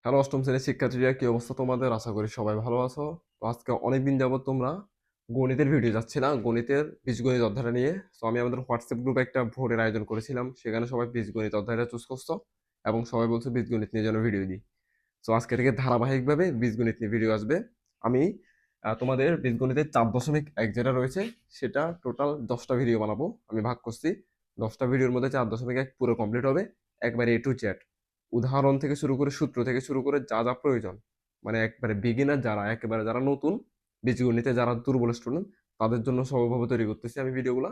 Hello অষ্টম শ্রেণীর শিক্ষার্থীরা, কি অবস্থা তোমাদের? আশা করি সবাই ভালো আছো। তো আজকে অনেকদিন যাবত তোমরা গণিতের ভিডিও যাচ্ছে না, গণিতের বীজগণিত অধ্যায়টা নিয়ে। তো আমি আমাদের হোয়াটসঅ্যাপ গ্রুপে একটা ভোটের আয়োজন করেছিলাম, সেখানে সবাই বীজগণিত অধ্যায়টা চুজ করছো এবং সবাই বলছে বীজগণিত নিয়ে যেন ভিডিও দিই। তো আজকে থেকে ধারাবাহিকভাবে বীজগণিত নিয়ে ভিডিও আসবে। আমি তোমাদের বীজগণিতের 4.1 যেটা রয়েছে সেটা টোটাল 10টা ভিডিও বানাবো, আমি ভাগ করছি। 10টা ভিডিওর মধ্যে 4.1 পুরো কমপ্লিট হবে, একবারে এ টু জেড, উদাহরণ থেকে শুরু করে সূত্র থেকে শুরু করে যা যা প্রয়োজন। মানে একবারে বিগিনার যারা, একেবারে যারা নতুন বীজগণিতে, যারা দুর্বল স্টুডেন্ট, তাদের জন্য সহজভাবে তৈরি করতেছি আমি ভিডিওগুলো,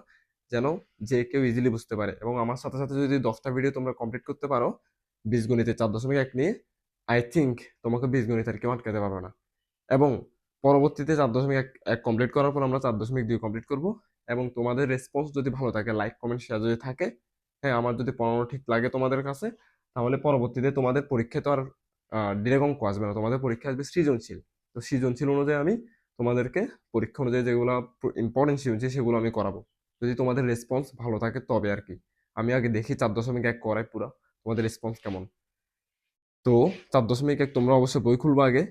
যেন যে কেউ ইজিলি বুঝতে পারে। এবং আমার সাথে সাথে যদি 10টা ভিডিও তোমরা কমপ্লিট করতে পারো বীজগণিতে 4.1 নিয়ে, আই থিঙ্ক তোমাকে বীজগণিত আর কেউ আটকাতে পারবে না। এবং পরবর্তীতে 4.1 কমপ্লিট করার পর আমরা 4.2 কমপ্লিট করব। এবং তোমাদের রেসপন্স যদি ভালো থাকে, লাইক কমেন্ট শেয়ার যদি থাকে, হ্যাঁ, আমার যদি পড়ানো ঠিক লাগে তোমাদের কাছে, তাহলে পরবর্তীতে তোমাদের পরীক্ষায় তো আর ডিরেক্ট অঙ্ক আসবে না, তোমাদের পরীক্ষা আসবে সৃজনশীল। তো সৃজনশীল অনুযায়ী আমি তোমাদেরকে পরীক্ষা অনুযায়ী যেগুলো ইম্পর্টেন্ট সৃজনশীল সেগুলো আমি করাবো, যদি তোমাদের রেসপন্স ভালো থাকে তবে আর কি। আমি আগে দেখি 4.1 করাই পুরা, তোমাদের রেসপন্স কেমন। তো 4.1 তোমরা অবশ্যই বই খুলবো আগে।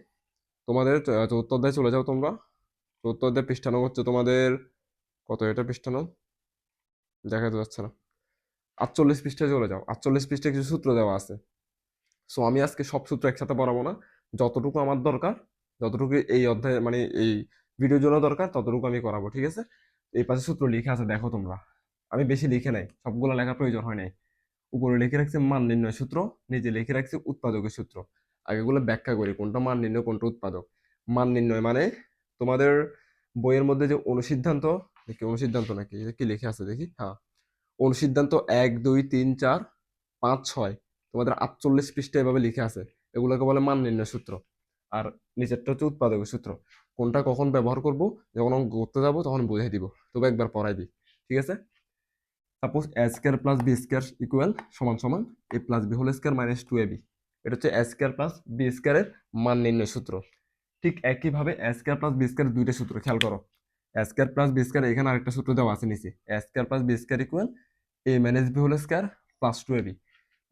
তোমাদের চতুর্থ অধ্যায়ে চলে যাও তোমরা। চতুর্থ অধ্যায় পৃষ্ঠা নং হচ্ছে তোমাদের কত, এটা পৃষ্ঠা নং দেখা যাচ্ছে না, 48 পৃষ্ঠায় চলে যাও। 48 পৃষ্ঠায় কিছু সূত্র দেওয়া আছে। সো আমি আজকে সব সূত্র একসাথে পড়াবো না, যতটুকু আমার দরকার, যতটুকু এই অধ্যায়ে মানে এই ভিডিওর জন্য দরকার ততটুকু আমি করাবো, ঠিক আছে? এই পাশে সূত্র লিখে আছে, দেখো তোমরা। আমি বেশি লিখে নাই, সবগুলো লেখার প্রয়োজন হয় নাই। উপরে লিখে রাখছি মান নির্ণয় সূত্র, নিচে লিখে রাখছি উৎপাদকের সূত্র। আগেগুলো ব্যাখ্যা করি কোনটা মান নির্ণয় কোনটা উৎপাদক। মান নির্ণয় মানে তোমাদের বইয়ের মধ্যে যে অনুসিদ্ধান্ত, দেখি অনুসিদ্ধান্ত নাকি এটা কি লিখে আছে দেখি, হ্যাঁ, অনুসিদ্ধান্ত 1 2 3 4 5 6, তোমাদের 48 পৃষ্ঠায় এভাবে লিখে আছে। এগুলোকে বলে মান নির্ণয় সূত্র। আর নিচেরটা হচ্ছে উৎপাদকের সূত্র। কোনটা কখন ব্যবহার করব, যখন অঙ্ক করতে যাবো তখন বুঝাই দিব, তবে একবার পড়াই দিই, ঠিক আছে? Suppose A square plus B square equal সমান সমান A plus B whole square minus 2ab। এটা হচ্ছে এ স্কয়ার প্লাস বি স্কয়ারের মান নির্ণয় সূত্র। ঠিক একইভাবে A square plus B square দুইটা সূত্র খেয়াল করো। A square plus B square, এখানে আরেকটা সূত্র দেওয়া আছে নিচে, A square plus B square equal A minus B whole square plus 2ab।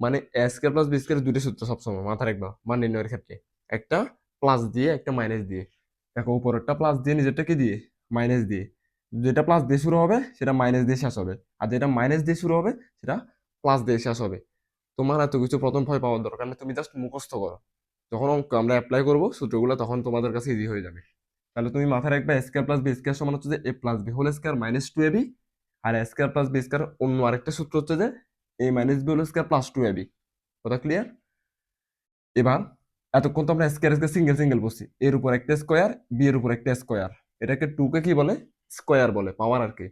মানে A square plus B square দুইটা সূত্র সবসময় মাথায় রাখবা মান নির্ণয়ের ক্ষেত্রে, একটা প্লাস দিয়ে একটা মাইনাস দিয়ে। দেখো উপরেরটা প্লাস দিয়ে, নিজেরটা কি দিয়ে, মাইনাস দিয়ে। যেটা প্লাস দিয়ে শুরু হবে সেটা মাইনাস দিয়ে শেষ হবে, আর যেটা মাইনাস দিয়ে শুরু হবে সেটা প্লাস দিয়ে শেষ হবে। তোমার এত কিছু প্রথম ভয় পাওয়ার দরকার নেই, তুমি জাস্ট মুখস্থ করো। যখন অঙ্ক আমরা অ্যাপ্লাই করবো সূত্রগুলো, তখন তোমাদের কাছে ইজি হয়ে যাবে। তাহলে তুমি মাথায় রাখবে A square plus B square সমান হচ্ছে যে A plus B whole square minus 2ab। আর A square plus B square অন্য আরেকটা সূত্র হচ্ছে যে A minus B whole square plus 2ab। কথা ক্লিয়ার? এবার এতক্ষণ তো আমরা স্কয়ার স্কয়ার সিঙ্গেল সিঙ্গেল বসছি, এর উপর একটা স্কয়ার, বি এর উপর একটা স্কয়ার, এটাকে 2 কে কি বলে, স্কয়ার বলে, পাওয়ার আর কি।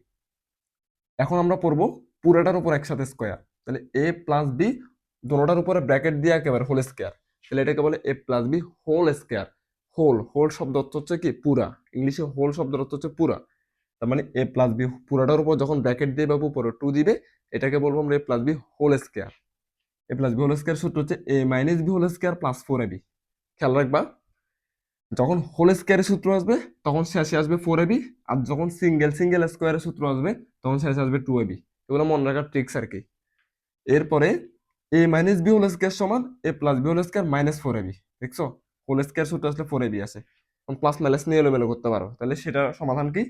এখন আমরা পড়বো পুরোটার উপর একসাথে স্কয়ার, তাহলে এ প্লাস বি দোনোটার উপরে ব্র্যাকেট দিয়ে একেবারে হোল স্কয়ার, তাহলে এটাকে বলে A plus B whole square. Whole, whole শব্দ অর্থ হচ্ছে কি, পুরা। ইংলিশে হোল শব্দের অর্থ হচ্ছে পুরা। তার মানে এ প্লাস বি পুরাটার উপর যখন ব্র্যাকেট দিয়ে বা উপরে 2 দিবে, এটাকে বলবো আমরা A plus B whole square. A plus B whole square সূত্র হচ্ছে A minus B whole square plus 4ab। খেয়াল রাখবা, যখন হোল স্কয়ারের সূত্র আসবে তখন শেষে আসবে 4ab, আর যখন সিঙ্গেল সিঙ্গেল স্কয়ারের সূত্র আসবে তখন শেষে আসবে 2ab। এগুলো মনে রাখার ট্রিক্স আর কি। এরপরে A minus B whole square সমান A plus B whole square minus 4ab। দেখছো, হোল স্কয়ার সূত্র আসলে 4ab আসে। প্লাস মাইনাস নিয়ে এলোমেলো করতে পারো, তাহলে সেটা সমাধান কি,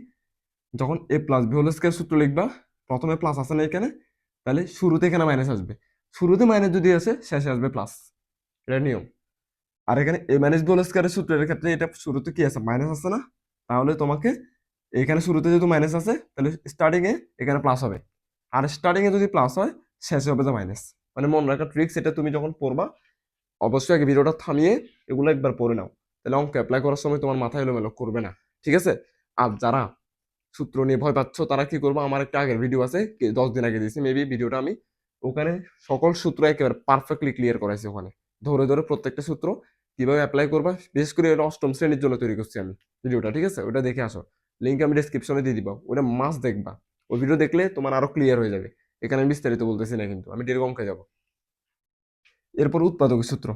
যখন এ প্লাস বি হোল স্কয়ার সূত্র লিখবা, প্রথমে প্লাস আসে না এখানে, তাহলে শুরুতে এখানে মাইনাস আসবে। শুরুতে মাইনাস যদি আসে শেষে আসবে প্লাস, এটা নিয়ম। আর এখানে এ মাইনাস বি হোল স্কয়ারের সূত্রের ক্ষেত্রে এটা শুরুতে কি আছে, মাইনাস আছে না, তাহলে তোমাকে এখানে শুরুতে যেহেতু মাইনাস আছে তাহলে স্টার্টিং এ এখানে প্লাস হবে। আর স্টার্টিং এ যদি প্লাস হয় শেষে হবে যে মাইনাস। মানে মনে রাখা ট্রিক্স, এটা তুমি যখন পড়বা অবশ্যই আগে ভিডিওটা থামিয়ে এগুলো একবার পড়ে নাও, তাহলে অঙ্ক অ্যাপ্লাই করার সময় তোমার মাথায় এলোমেলো করবে না, ঠিক আছে? আর যারা সূত্র নিয়ে ভয় পাচ্ছ তারা কি করবো, আমার একটা আগের ভিডিও আছে, 10 দিন আগে দিয়েছি মেবি ভিডিওটা, আমি ওখানে সকল সূত্র একেবারে পারফেক্টলি ক্লিয়ার করাইছি। ওখানে ধরে ধরে প্রত্যেকটা সূত্র কিভাবে অ্যাপ্লাই করবা, বিশেষ করে এটা অষ্টম শ্রেণীর জন্য তৈরি করছি আমি ভিডিওটা, ঠিক আছে? ওটা দেখে আসো, লিঙ্ক আমি ডিসক্রিপশনে দিয়ে দিবা, ওটা মাস্ট দেখবা। ওই ভিডিও দেখলে তোমার আরো ক্লিয়ার হয়ে যাবে। এখানে আমি বিস্তারিত বলতেছি না, কিন্তু আমি ডিরেক্ট অঙ্কে যাবো। এরপর উৎপাদক সূত্র।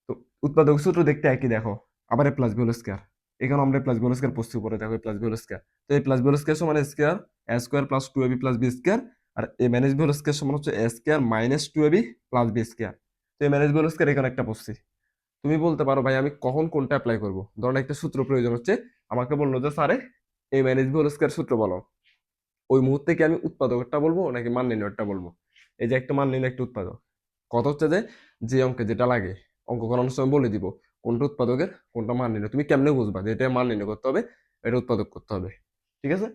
তো উৎপাদক সূত্র দেখতে একই, দেখো আবার A plus B whole square, এখানে আমরা প্লাস বি হোল স্কয়ার পড়ছি উপরে, দেখো A plus B whole square. তো A plus B whole square সমান square A square plus 2ab plus B square. আর A minus B whole square সমান হচ্ছে A square minus 2ab plus B square. তো A minus B whole square এখানে একটা পড়ছি। তো তুমি বলতে পারো ভাই আমি কখন কোনটা অ্যাপ্লাই করব। ধরুন একটা সূত্র প্রয়োজন হচ্ছে, আমাকে বললো যে স্যারে এ মাইনাস বি হোল স্কয়ার সূত্র বলো। ওই মুহূর্তে কি আমি উৎপাদকটা বলবো নাকি মান নির্ণয়টা বলবো? এই যে একটা মান নির্ণয় একটা উৎপাদক, কথা হচ্ছে যে যে অঙ্কে যেটা লাগে অঙ্ক করানোর সময় বলে দিব কোনটা উৎপাদকের কোনটা মান নির্ণয়। তুমি কেমনে বুঝবা যে এটা মান নির্ণয় করতে হবে, এটা উৎপাদক করতে হবে? ঠিক আছে।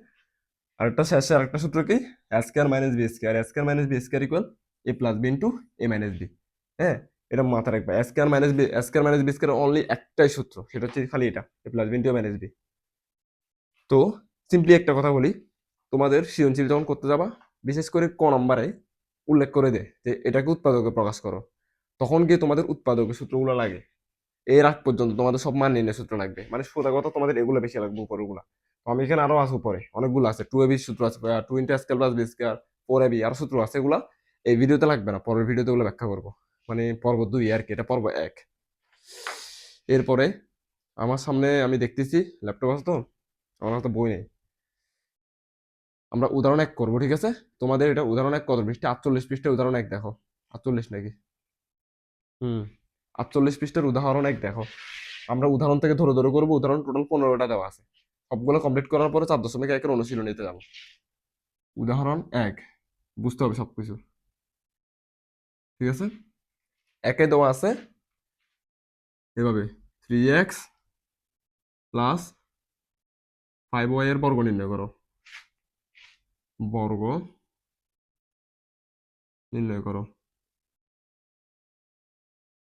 আরেকটা শেষে আরেকটা সূত্র কি, A square minus B square, A square minus B square equal A plus B into A minus B. হ্যাঁ, এটা মাথায় রাখবা। A square minus B, A square minus B square only একটাই সূত্র, সেটা হচ্ছে খালি এটা, A plus B into A minus B. তো সিম্পলি একটা কথা বলি, তোমাদের সৃজনশীল যখন করতে যাবা, বিশেষ করে ক নম্বরে উল্লেখ করে দে যে এটাকে উৎপাদকে প্রকাশ করো, তখন গিয়ে তোমাদের উৎপাদকের সূত্রগুলো লাগে। এর আগ পর্যন্ত তোমাদের সব মান নির্ণয় সূত্র লাগবে, মানে সোজা কথা তোমাদের এগুলো বেশি লাগবে উপরগুলা। তো আমি এখানে আরো আছে উপরে অনেকগুলো আছে, টু এবি সূত্র আছে, two into square plus B square, four AB আরো সূত্র আছে, এগুলা এই ভিডিওতে লাগবে না, পরের ভিডিওতে ওগুলো ব্যাখ্যা করবো, মানে পর্ব 2 আর কি, এটা পর্ব 1। এরপরে আমার সামনে আমি দেখতেছি ল্যাপটপ আছে তো, আমার হাতে বই নেই, আমরা উদাহরণ 1 করবো, ঠিক আছে? তোমাদের এটা উদাহরণ 1 কত পৃষ্ঠা? 48 পৃষ্ঠা উদাহরণ 1 দেখো। 48 নাকি? হুম, 48 পৃষ্ঠার উদাহরণ 1 দেখো। আমরা উদাহরণ থেকে ধরে ধরে করবো, উদাহরণ টোটাল 15টা দেওয়া আছে, সবগুলো কমপ্লিট করার পরে 4.1 অনুশীলনীতে যাবো। উদাহরণ 1 বুঝতে হবে সবকিছু, ঠিক আছে? একে দেওয়া আছে এভাবে, 3x প্লাস 5y এর বর্গ নির্ণয় করো, বর্গ নির্ণয় করো,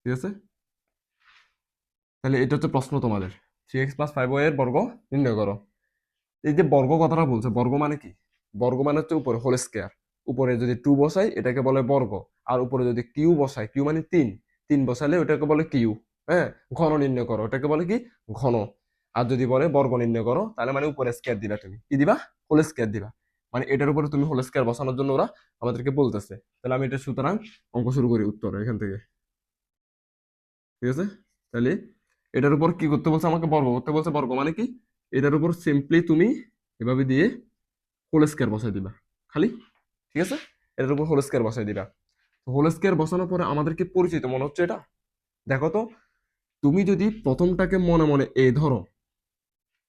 ঠিক আছে? তাহলে এটা হচ্ছে প্রশ্ন তোমাদের, 3x প্লাস 5y এর বর্গ নির্ণয় করো। এই যে বর্গ কথাটা বলছে, বর্গ মানে কি? বর্গ মানে হচ্ছে উপরে হোল স্কয়ার, উপরে যদি 2 বসাই এটাকে বলে বর্গ, আর উপরে যদি কিউ বসাই, কিউ মানে 3, 3 বসালে ওটাকে বলে কিউ। হ্যাঁ, ঘন নির্ণয় করো ওটাকে বলে কি? ঘন। আর যদি বলে বর্গ নির্ণয় করো, তাহলে মানে উপরে স্কয়ার দিবা, তুমি কি দিবা? হোল স্কয়ার দিবা। মানে এটার উপরে তুমি হোল স্কয়ার বসানোর জন্য ওরা আমাদেরকে বলতেছে। তাহলে আমি এটা সুতরাং অঙ্ক শুরু করি, উত্তর এখান থেকে, ঠিক আছে? তাহলে এটার উপর কি করতে বলছে? আমাকে বর্গ করতে বলছে। বর্গ মানে কি? এটার উপর সিম্পলি তুমি এভাবে দিয়ে হোল স্কয়ার বসাই দিবা খালি, ঠিক আছে? এটার উপর হোল স্কয়ার বসাই দিবা। হোল স্কয়ার বসানোর পরে আমাদের কি পরিচিত মনে হচ্ছে এটা? দেখো তো, তুমি যদি প্রথমটাকে মনে মনে এ ধরো,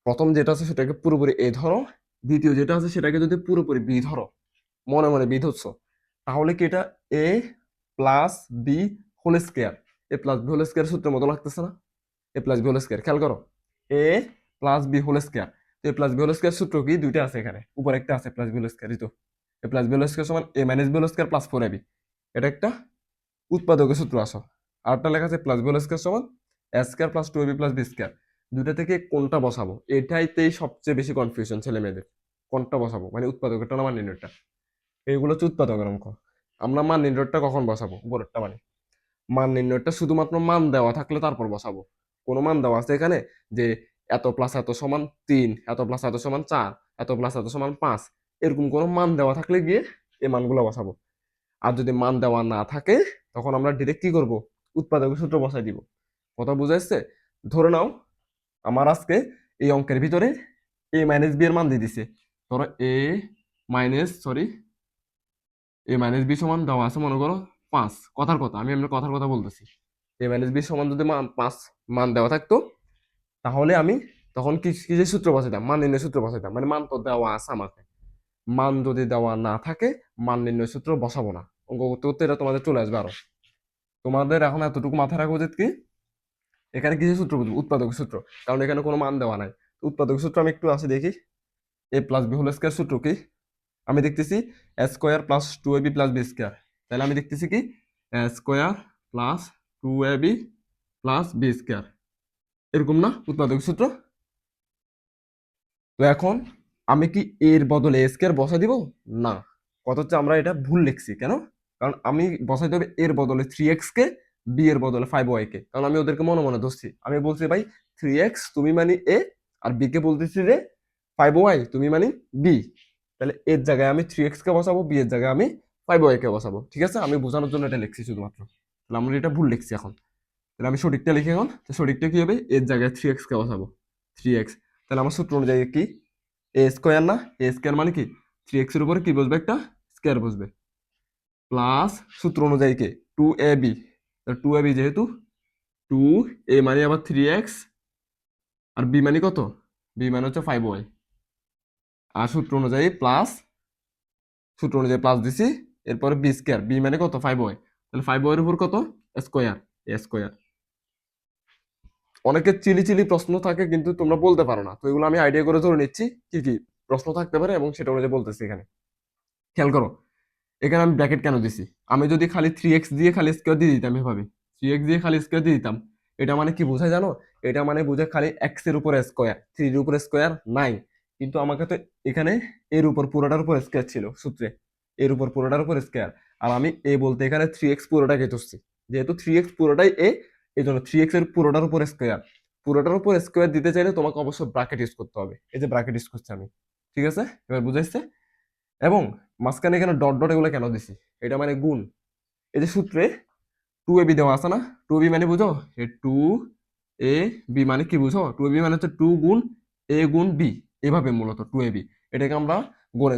প্রথম যেটা আছে সেটাকে পুরোপুরি এ ধরো, দ্বিতীয় যেটা আছে সেটাকে যদি পুরোপুরি বি ধরো, মনে মনে বি ধরছো, তাহলে কি এটা A plus B whole square, A plus B whole square সূত্রের মতো লাগতেছে না? এ প্লাস বি হোল স্কয়ার, খেয়াল করো, এ plus B whole square. A plus B whole square সূত্র কি? দুইটা আছে এখানে, উপর একটা আছে প্লাস বি হোল স্কয়ার, এই তো A plus B whole square সমান A minus B whole square plus 4ab, এটা একটা উৎপাদকের সূত্র আসো। আরটা লেখা আছে প্লাস বি হোল স্কয়ার সমান A square plus 2ab plus B square. দুইটা থেকে কোনটা বসাবো, এটাইতেই সবচেয়ে বেশি কনফিউশন ছেলে মেয়েদের, কোনটা বসাবো, মানে উৎপাদকেরটা না মান নির্ণয়টা। এইগুলো হচ্ছে উৎপাদকের অঙ্ক। আমরা মান নির্ণয়টা কখন বসাবো? উপরেরটা, মানে মান নির্ণয়টা শুধুমাত্র মান দেওয়া থাকলে তারপর বসাবো। কোনো মান দেওয়া আছে এখানে যে এত প্লাস এত সমান 3, এত প্লাস এত সমান 4, এত প্লাস এত সমান 5, এরকম কোনো মান দেওয়া থাকলে গিয়ে এই মানগুলো বসাবো। আর যদি মান দেওয়া না থাকে, তখন আমরা ডিরেক্ট কি করব? উৎপাদকের সূত্র বসাই দিব। কথা বুঝা যাচ্ছে? ধরে নাও আমার আজকে এই অঙ্কের ভিতরে এ মাইনাস বি এর মান দিয়ে দিছে। ধরো এ মাইনাস বি সমান দেওয়া আছে মনে করো 5, কথার কথা, আমি আপনার কথার কথা বলতেছি। এ মাইনাস বি সমান যদি 5 মান দেওয়া থাকতো, তাহলে আমি তখন কি কি যে সূত্র বসাইতাম? মান নির্ণয় সূত্র বসাইতাম। মানে মান তো দেওয়া আছে আমাকে, মান যদি দেওয়া না থাকে মান নির্ণয় সূত্র বসাবো না। অঙ্ক করতে করতে এটা তোমাদের চলে আসবে আরো। তোমাদের এখন এতটুকু মাথায় রাখা উচিত কি, এখানে কিছু সূত্র বুঝবো, উৎপাদক সূত্র, কারণ এখানে কোনো মান দেওয়া নাই। উৎপাদক সূত্র আমি একটু আসি দেখি, A plus B whole square সূত্র কি? আমি দেখতেছি A square plus 2ab plus B square. তাহলে আমি দেখতেছি কি, A square plus 2ab plus B square, এরকম না উৎপাদক সূত্র? তো এখন আমি কি এর বদলে এ স্কয়ার বসাই দিব? না, কত হচ্ছে আমরা এটা ভুল লিখছি কেন? কারণ আমি বসাইতে হবে এর বদলে 3x কে, বি এর বদলে 5y কে, কারণ আমি ওদেরকে মনে মনে ধরছি। আমি বলছি ভাই 3x তুমি মানি এ, আর বি কে বলতেছি যে 5y তুমি মানি বি। তাহলে এর জায়গায় আমি 3x কে বসাবো, বি এর জায়গায় আমি 5y কে বসাবো, ঠিক আছে? আমি বোঝানোর জন্য এটা লিখছি শুধুমাত্র। তাহলে আমরা এটা ভুল লিখছি এখন, তাহলে আমি সঠিকটা লিখি এখন। তো সঠিকটা কি হবে? এর জায়গায় 3x কে বসাবো, 3x। তাহলে আমার সূত্র অনুযায়ী কি, এ স্কোয়ার না? এ স্কোয়ার মানে কি 3x এর উপরে কি বসবে? একটা স্কোয়ার বসবে, প্লাস সূত্র অনুযায়ী কে 2ab। 2ab যেহেতু 2 a মানে আবার 3x আর b মানে কত, b মানে হচ্ছে 5y, আর সূত্র অনুযায়ী প্লাস দিছি, এরপরে বি স্কয়ার, বি মানে কত 5y, তাহলে 5y এর উপর কত স্কয়ার, এ স্কয়ার। অনেকের চিলি চিলি প্রশ্ন থাকে কিন্তু তোমরা বলতে পারো না, তো এগুলো আমি আইডিয়া করে ধরে নিচ্ছি কি কি প্রশ্ন থাকতে পারে এবং সেটা অনুযায়ী বলতেছি এখানে। খেয়াল করো, এখানে আমি ব্র্যাকেট কেন দিছি, আমি যদি খালি 3x দিয়ে খালি স্কয়ার দিয়ে দিতাম এভাবে, 3x দিয়ে খালি স্কয়ার দিয়ে দিতাম, এটা মানে কি বোঝায় জানো, এটা মানে বোঝায় খালি x এর উপরে স্কয়ার, 3 এর উপরে স্কয়ার নাই, কিন্তু আমাকে তো এখানে এর উপর পুরোটার উপর স্কয়ার ছিল সূত্রে, এর উপর পুরোটার উপর স্কয়ার, আর আমি এ বলতে এখানে 3x পুরোটাকে ধরছি, যেহেতু 3x পুরোটাই এ, এই জন্য 3x এর পুরোটার উপর স্কয়ার, পুরোটার উপর স্কয়ার দিতে চাইলে তোমাকে অবশ্যই ব্র্যাকেট ইউজ করতে হবে, এই যে ব্র্যাকেট ইউজ করছি আমি, ঠিক আছে, এবার বুঝাইছে। এবং মাঝখানে এখানে ডট ডট এগুলো কেন দিছি, এটা মানে গুণ, এই যে সূত্রে 2ab দেওয়া আছে না, 2ab মানে বুঝো, এই 2ab মানে কি বুঝো, 2ab মানে হচ্ছে 2 গুণ a গুণ b, এভাবে মূলত 2ab, এটাকে আমরা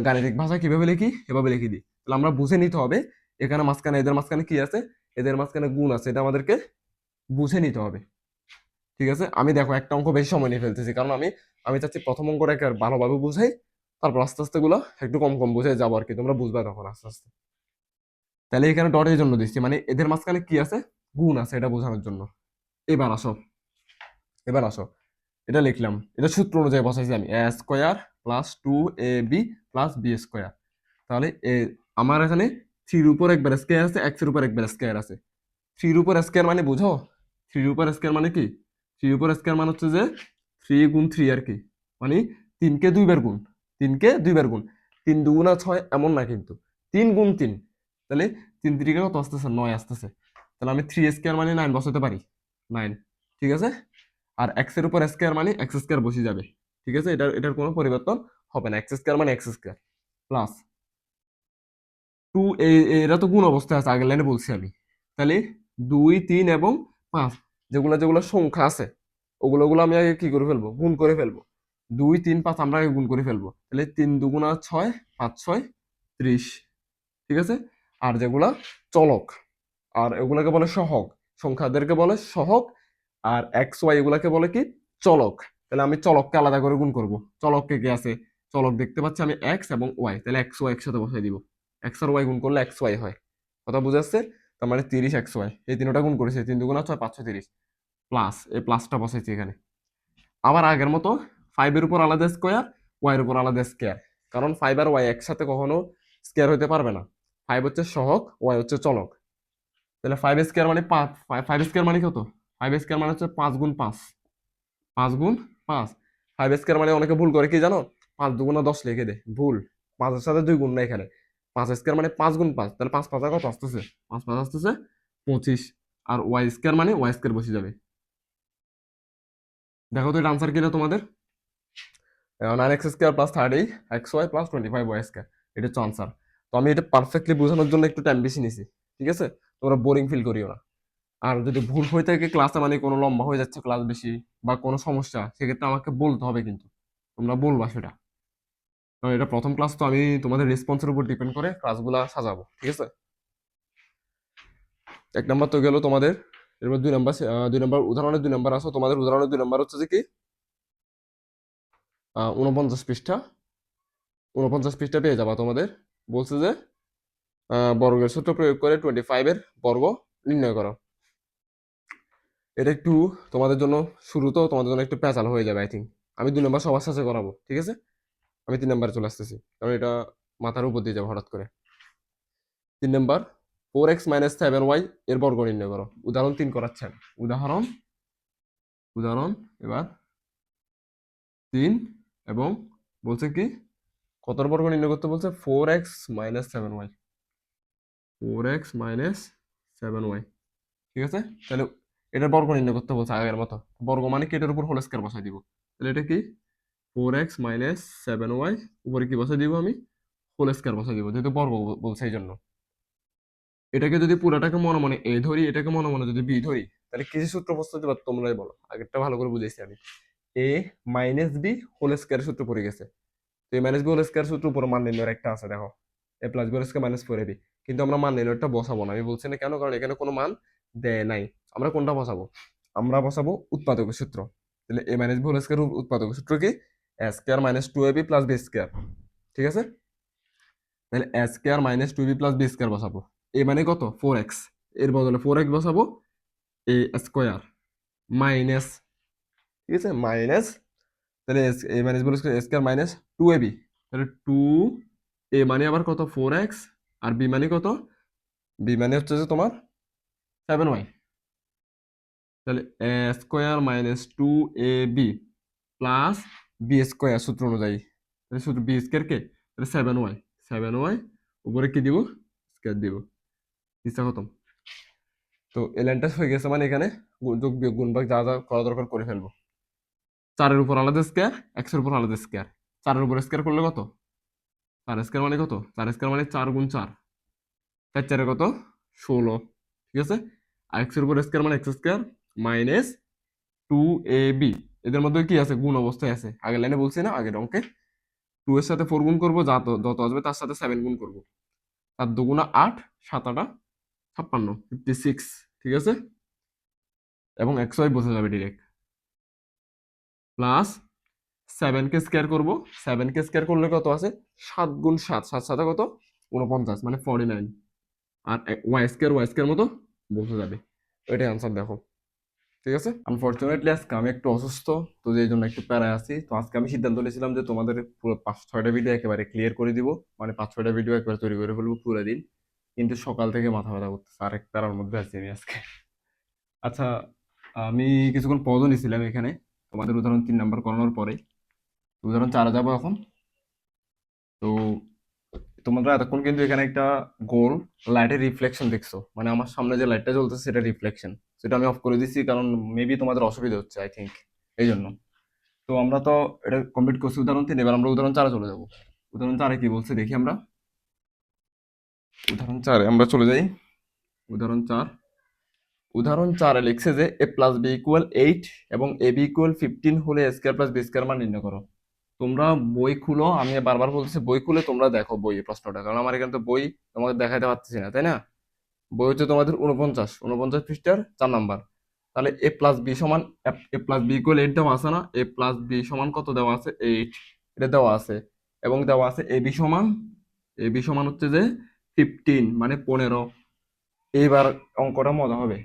গাণিতিক ভাষায় কিভাবে লিখি, এভাবে লিখে দিই, তাহলে আমরা বুঝে নিতে হবে এখানে মাঝখানে এদের মাঝখানে কি আছে, এদের মাঝখানে গুণ আছে, এটা আমাদেরকে বুঝে নিতে হবে, ঠিক আছে। আমি দেখো একটা অঙ্ক বেশি সময় নিয়ে ফেলতেছি, কারণ আমি আমি চাচ্ছি প্রথম অঙ্কটাকে আর ভালোভাবে বুঝাই, তারপর আস্তে আস্তে গুলো একটু কম কম বুঝে যাবো আর কি, তোমরা বুঝবে তখন আস্তে আস্তে। তাহলে এখানে ডট এর জন্য দিচ্ছি, মানে এদের মাঝখানে কি আছে, গুণ আছে, এটা বোঝানোর জন্য। এবার আসো, এবার আসো, এটা লিখলাম, এটা সূত্র অনুযায়ী বসাইছি আমি, A square plus 2ab plus B square, তাহলে আমার এখানে 3 এর উপর একবার স্কয়ার আছে, x এর উপর একবার স্কয়ার আছে, 3 এর উপর স্কয়ার মানে বুঝো, 3 এর উপর স্কয়ার মানে কি, 3 এর উপর স্কয়ার মানে হচ্ছে যে 3 গুণ 3 আর কি, মানে 3 কে 2 বার গুণ, 3 কে 2 বার গুণ, 3 দুগুণা 6 এমন না কিন্তু, 3 গুণ 3, তাহলে 3 3 কত আসতেছে, 9 আসতেছে, তাহলে আমি 3 স্কয়ার মানে 9 বসাতে পারি, 9, ঠিক আছে। আর x এর উপর স্কয়ার মানে x স্কয়ার বসে যাবে, ঠিক আছে, এটার কোনো পরিবর্তন হবে না, x স্কয়ার মানে x স্কয়ার প্লাস 2, এরা তো গুণ অবস্থায় আছে, আগের লাইনে বলছি আমি, তাহলে 2 3 এবং 5, যেগুলো যেগুলো সংখ্যা আছে ওগুলো ওগুলো আমি আগে কি করে ফেলবো, গুণ করে ফেলবো, 2 3 5 আমরা আগে গুণ করে ফেলবো, তাহলে 3 দুগুণা 6, 5 6 30, ঠিক আছে। আর যেগুলা চলক, আর এগুলাকে বলে সহগ, সংখ্যাদেরকে বলে সহগ, আর এক্স ওয়াই এগুলাকে বলে কি, চলক, তাহলে আমি চলককে আলাদা করে গুণ করব, চলককে কি আছে, চলক দেখতে পাচ্ছি আমি এক্স এবং ওয়াই, তাহলে এক্স ওয়াই একসাথে বসাই দিব, এক্স আর ওয়াই গুণ করলে এক্স ওয়াই হয়, কথা বুঝে আসছে, তার মানে 30 এক্স ওয়াই, এই তিনটা গুণ করেছে, 3 দুগুণা 6 5 6 30, প্লাস এই প্লাসটা বসাইছি এখানে, আবার আগের মতো 5 এর উপর আলাদা স্কোয়ার, ওয়াই এর উপর আলাদা স্কোয়ার, কারণ 5 আর ওয়াই একসাথে কখনো স্কোয়ার হতে পারবে না, 5 হচ্ছে সহগ, ওয়াই হচ্ছে চলক, তাহলে 5 স্কোয়ার মানে 5, 5 স্কোয়ার মানে কত, 5 স্কোয়ার মানে হচ্ছে 5 গুণ 5, 5 গুণ 5, 5 স্কোয়ার মানে অনেকে ভুল করে কি জানো, 5 দুগুণা 10 লিখে দেয়, ভুল, 5 এর সাথে 2 গুণ না এখানে, 5 স্কোয়ার মানে 5 গুণ 5, তাহলে 5 5 কত আসতেছে, 5 5 আসতেছে 25, আর ওয়াই স্কোয়ার মানে ওয়াই স্কোয়ার বসে যাবে, দেখো তো এটা আনসার কিনা তোমাদের, 9x² plus 30 xy plus 25y square, এটা হচ্ছে আনসার। তো আমি এটা পারফেক্টলি বোঝানোর জন্য একটু টাইম বেশি নিছি, ঠিক আছে, তোমরা বোরিং ফিল করিও না, আর যদি ভুল হয়ে থাকে ক্লাসে, মানে কোনো লম্বা হয়ে যাচ্ছে ক্লাস বেশি বা কোনো সমস্যা, সেক্ষেত্রে আমাকে বলতে হবে, কিন্তু তোমরা বলবা সেটা, কারণ এটা প্রথম ক্লাস, তো আমি তোমাদের রেসপন্সের উপর ডিপেন্ড করে ক্লাসগুলা সাজাবো, ঠিক আছে। 1 নাম্বার তো গেল তোমাদের, এরপর 2 নাম্বার, 2 নাম্বার উদাহরণের 2 নাম্বার আসো, তোমাদের উদাহরণের 2 নাম্বার হচ্ছে যে কি, 49 পৃষ্ঠা, 49 পৃষ্ঠা পেয়ে যাবা তোমাদের, বলছে যে বর্গের সূত্র প্রয়োগ করে 25-এর বর্গ নির্ণয় করো। এটা একটু তোমাদের জন্য, শুরু তো তোমাদের জন্য একটু প্যাচাল হয়ে যাবে আই থিঙ্ক, আমি 2 নাম্বার সবার সাথে করাবো, ঠিক আছে, আমি 3 নাম্বারে চলে আসতেছি, কারণ এটা মাথার উপর দিয়ে যাবো হঠাৎ করে। 3 নাম্বার, 4x - 7y এর বর্গ নির্ণয় করো, উদাহরণ 3 করাচ্ছেন, উদাহরণ উদাহরণ এবার 3, এবং বলছে কি কতর বর্গ নির্ণয় করতে বলছে, 4x - 7y, 4x - 7y, ঠিক আছে। তাহলে এটার বর্গ নির্ণয় করতে বলছে আগের মতো, বর্গ মানে কি, এটার উপর হোল স্কয়ার বসাই দিব, তাহলে এটা কি 4x - 7y, উপরে কি বসাই দিব আমি, হোল স্কয়ার বসাই দিব, যেহেতু বর্গ বলছে এই জন্য। এটাকে যদি পুরাটাকে মনে মনে এ ধরি, এটাকে মনে মনে যদি বি ধরি, তাহলে কি সূত্র প্রস্তুত দিবা তোমরাই বলো, আগেরটা ভালো করে বুঝেছি আমি, A minus B whole square সূত্র পড়ে গেছে, তো A minus B whole square সূত্র উপর মান নির্ণয়ের একটা আছে, দেখো A plus B whole square minus 4ab, কিন্তু আমরা মান নির্ণয়টা বসাবো না, আমি বলছি না কেন, কারণ এখানে কোনো মান দেয় নাই, আমরা কোনটা বসাবো, আমরা বসাবো উৎপাদকের সূত্র। তাহলে A minus B whole square উৎপাদকের সূত্র কি? A square minus two A B plus B square. ঠিক আছে, তাহলে A square minus two B plus B square বসাবো। এ মানে কত? 4x, এর বদলে 4x বসাবো। এ স্কয়ার মাইনাস, ঠিক আছে, মাইনাস, তাহলে A minus B whole square minus two A B, তাহলে টু এ মানে আবার কত? 4x, আর বি মানে কত? বি মানে হচ্ছে যে তোমার 7y। তাহলে এ square minus two A B plus B square সূত্র অনুযায়ী, তাহলে সূত্র বি স্কোয়ার কে? তাহলে 7y, 7y উপরে কি দিব? স্কোয়ার দিব। হিসাব খতম। তো এই লাইনটা হয়ে গেছে, মানে এখানে যোগ বিয়োগ গুণ ভাগ যা যা করা দরকার করে ফেলবো। 4-এর উপর আলাদা স্কোয়ার, x এর উপর আলাদা স্কোয়ার। 4-এর উপর স্কোয়ার করলে কত? 4 স্কোয়ার মানে কত? 4 স্কোয়ার মানে 4 গুণ 4, 4 4 কত? 16। ঠিক আছে, আর x এর উপর স্কোয়ার মানে x square minus two A B, এদের মধ্যে কি আছে? গুণ অবস্থায় আছে। আগের লাইনে বলছি না, আগের অঙ্কে 2 এর সাথে 4 গুণ করবো, যত আসবে তার সাথে 7 গুণ করবো। 4 দুগুণা 8, 7 8 56, 56। ঠিক আছে, এবং এক্স ওয়াই বসে যাবে ডিরেক্ট। প্লাস 7 কে স্কোয়ার করবো, 7 কে স্কোয়ার করলে কত আছে? 7 গুণ 7, 7 7 কত? 49, মানে 49। আর ওয়াই স্কোয়ার মতো বসে যাবে। ওইটাই আনসার, দেখো। ঠিক আছে, আনফরচুনেটলি আজকে আমি একটু অসুস্থ, তো এই জন্য একটু প্যারায় আছি। তো আজকে আমি সিদ্ধান্ত নিয়েছিলাম যে তোমাদের পুরো 5-6টা ভিডিও একেবারে ক্লিয়ার করে দিব, মানে 5-6টা ভিডিও একবার তৈরি করে ফেলবো পুরো দিন। কিন্তু সকাল থেকে মাথা ব্যথা করতেছে, আর এক প্যারার মধ্যে আছি আমি আজকে। আচ্ছা, আমি কিছুক্ষণ পজও নিয়েছিলাম এখানে তোমাদের উদাহরণ 3 নাম্বার করানোর পরে। উদাহরণ 4 যাবো এখন। তো তোমরা এতক্ষণ কিন্তু এখানে একটা গোল লাইটের রিফ্লেকশন দেখছো, মানে আমার সামনে যে লাইটটা জ্বলতেছে সেটা রিফ্লেকশন। সেটা আমি অফ করে দিচ্ছি, কারণ মেবি তোমাদের অসুবিধা হচ্ছে, আই থিঙ্ক, এই জন্য। তো আমরা তো এটা কমপ্লিট করছি উদাহরণ 3, এবার আমরা উদাহরণ 4 চলে যাব। উদাহরণ 4 কি বলছে দেখি আমরা। উদাহরণ 4 আমরা চলে যাই। উদাহরণ 4, উদাহরণ 4 লিখছে যে এ প্লাস বি ইকুয়াল 8 এবং এ বি ইকুয়াল 15 হলে এ স্কয়ার প্লাস বি স্কয়ার মান নির্ণয় করো। তোমরা বই খুলো, আমি বারবার বলতেছি বই খুলে তোমরা দেখো বই প্রশ্নটা, কারণ আমার এখানে তো বই তোমাদের দেখাতে পারতেছি না, তাই না? বই হচ্ছে তোমাদের 49 পৃষ্ঠার 4 নাম্বার। তাহলে এ প্লাস বি সমান, এ প্লাস বি ইকুয়াল 8 দেওয়া আছে না? এ প্লাস বি সমান কত দেওয়া আছে? 8, এটা দেওয়া আছে। এবং দেওয়া আছে এ বি সমান, এ বি সমান হচ্ছে যে 15, মানে 15। এইবার অঙ্কটা মজা হবে।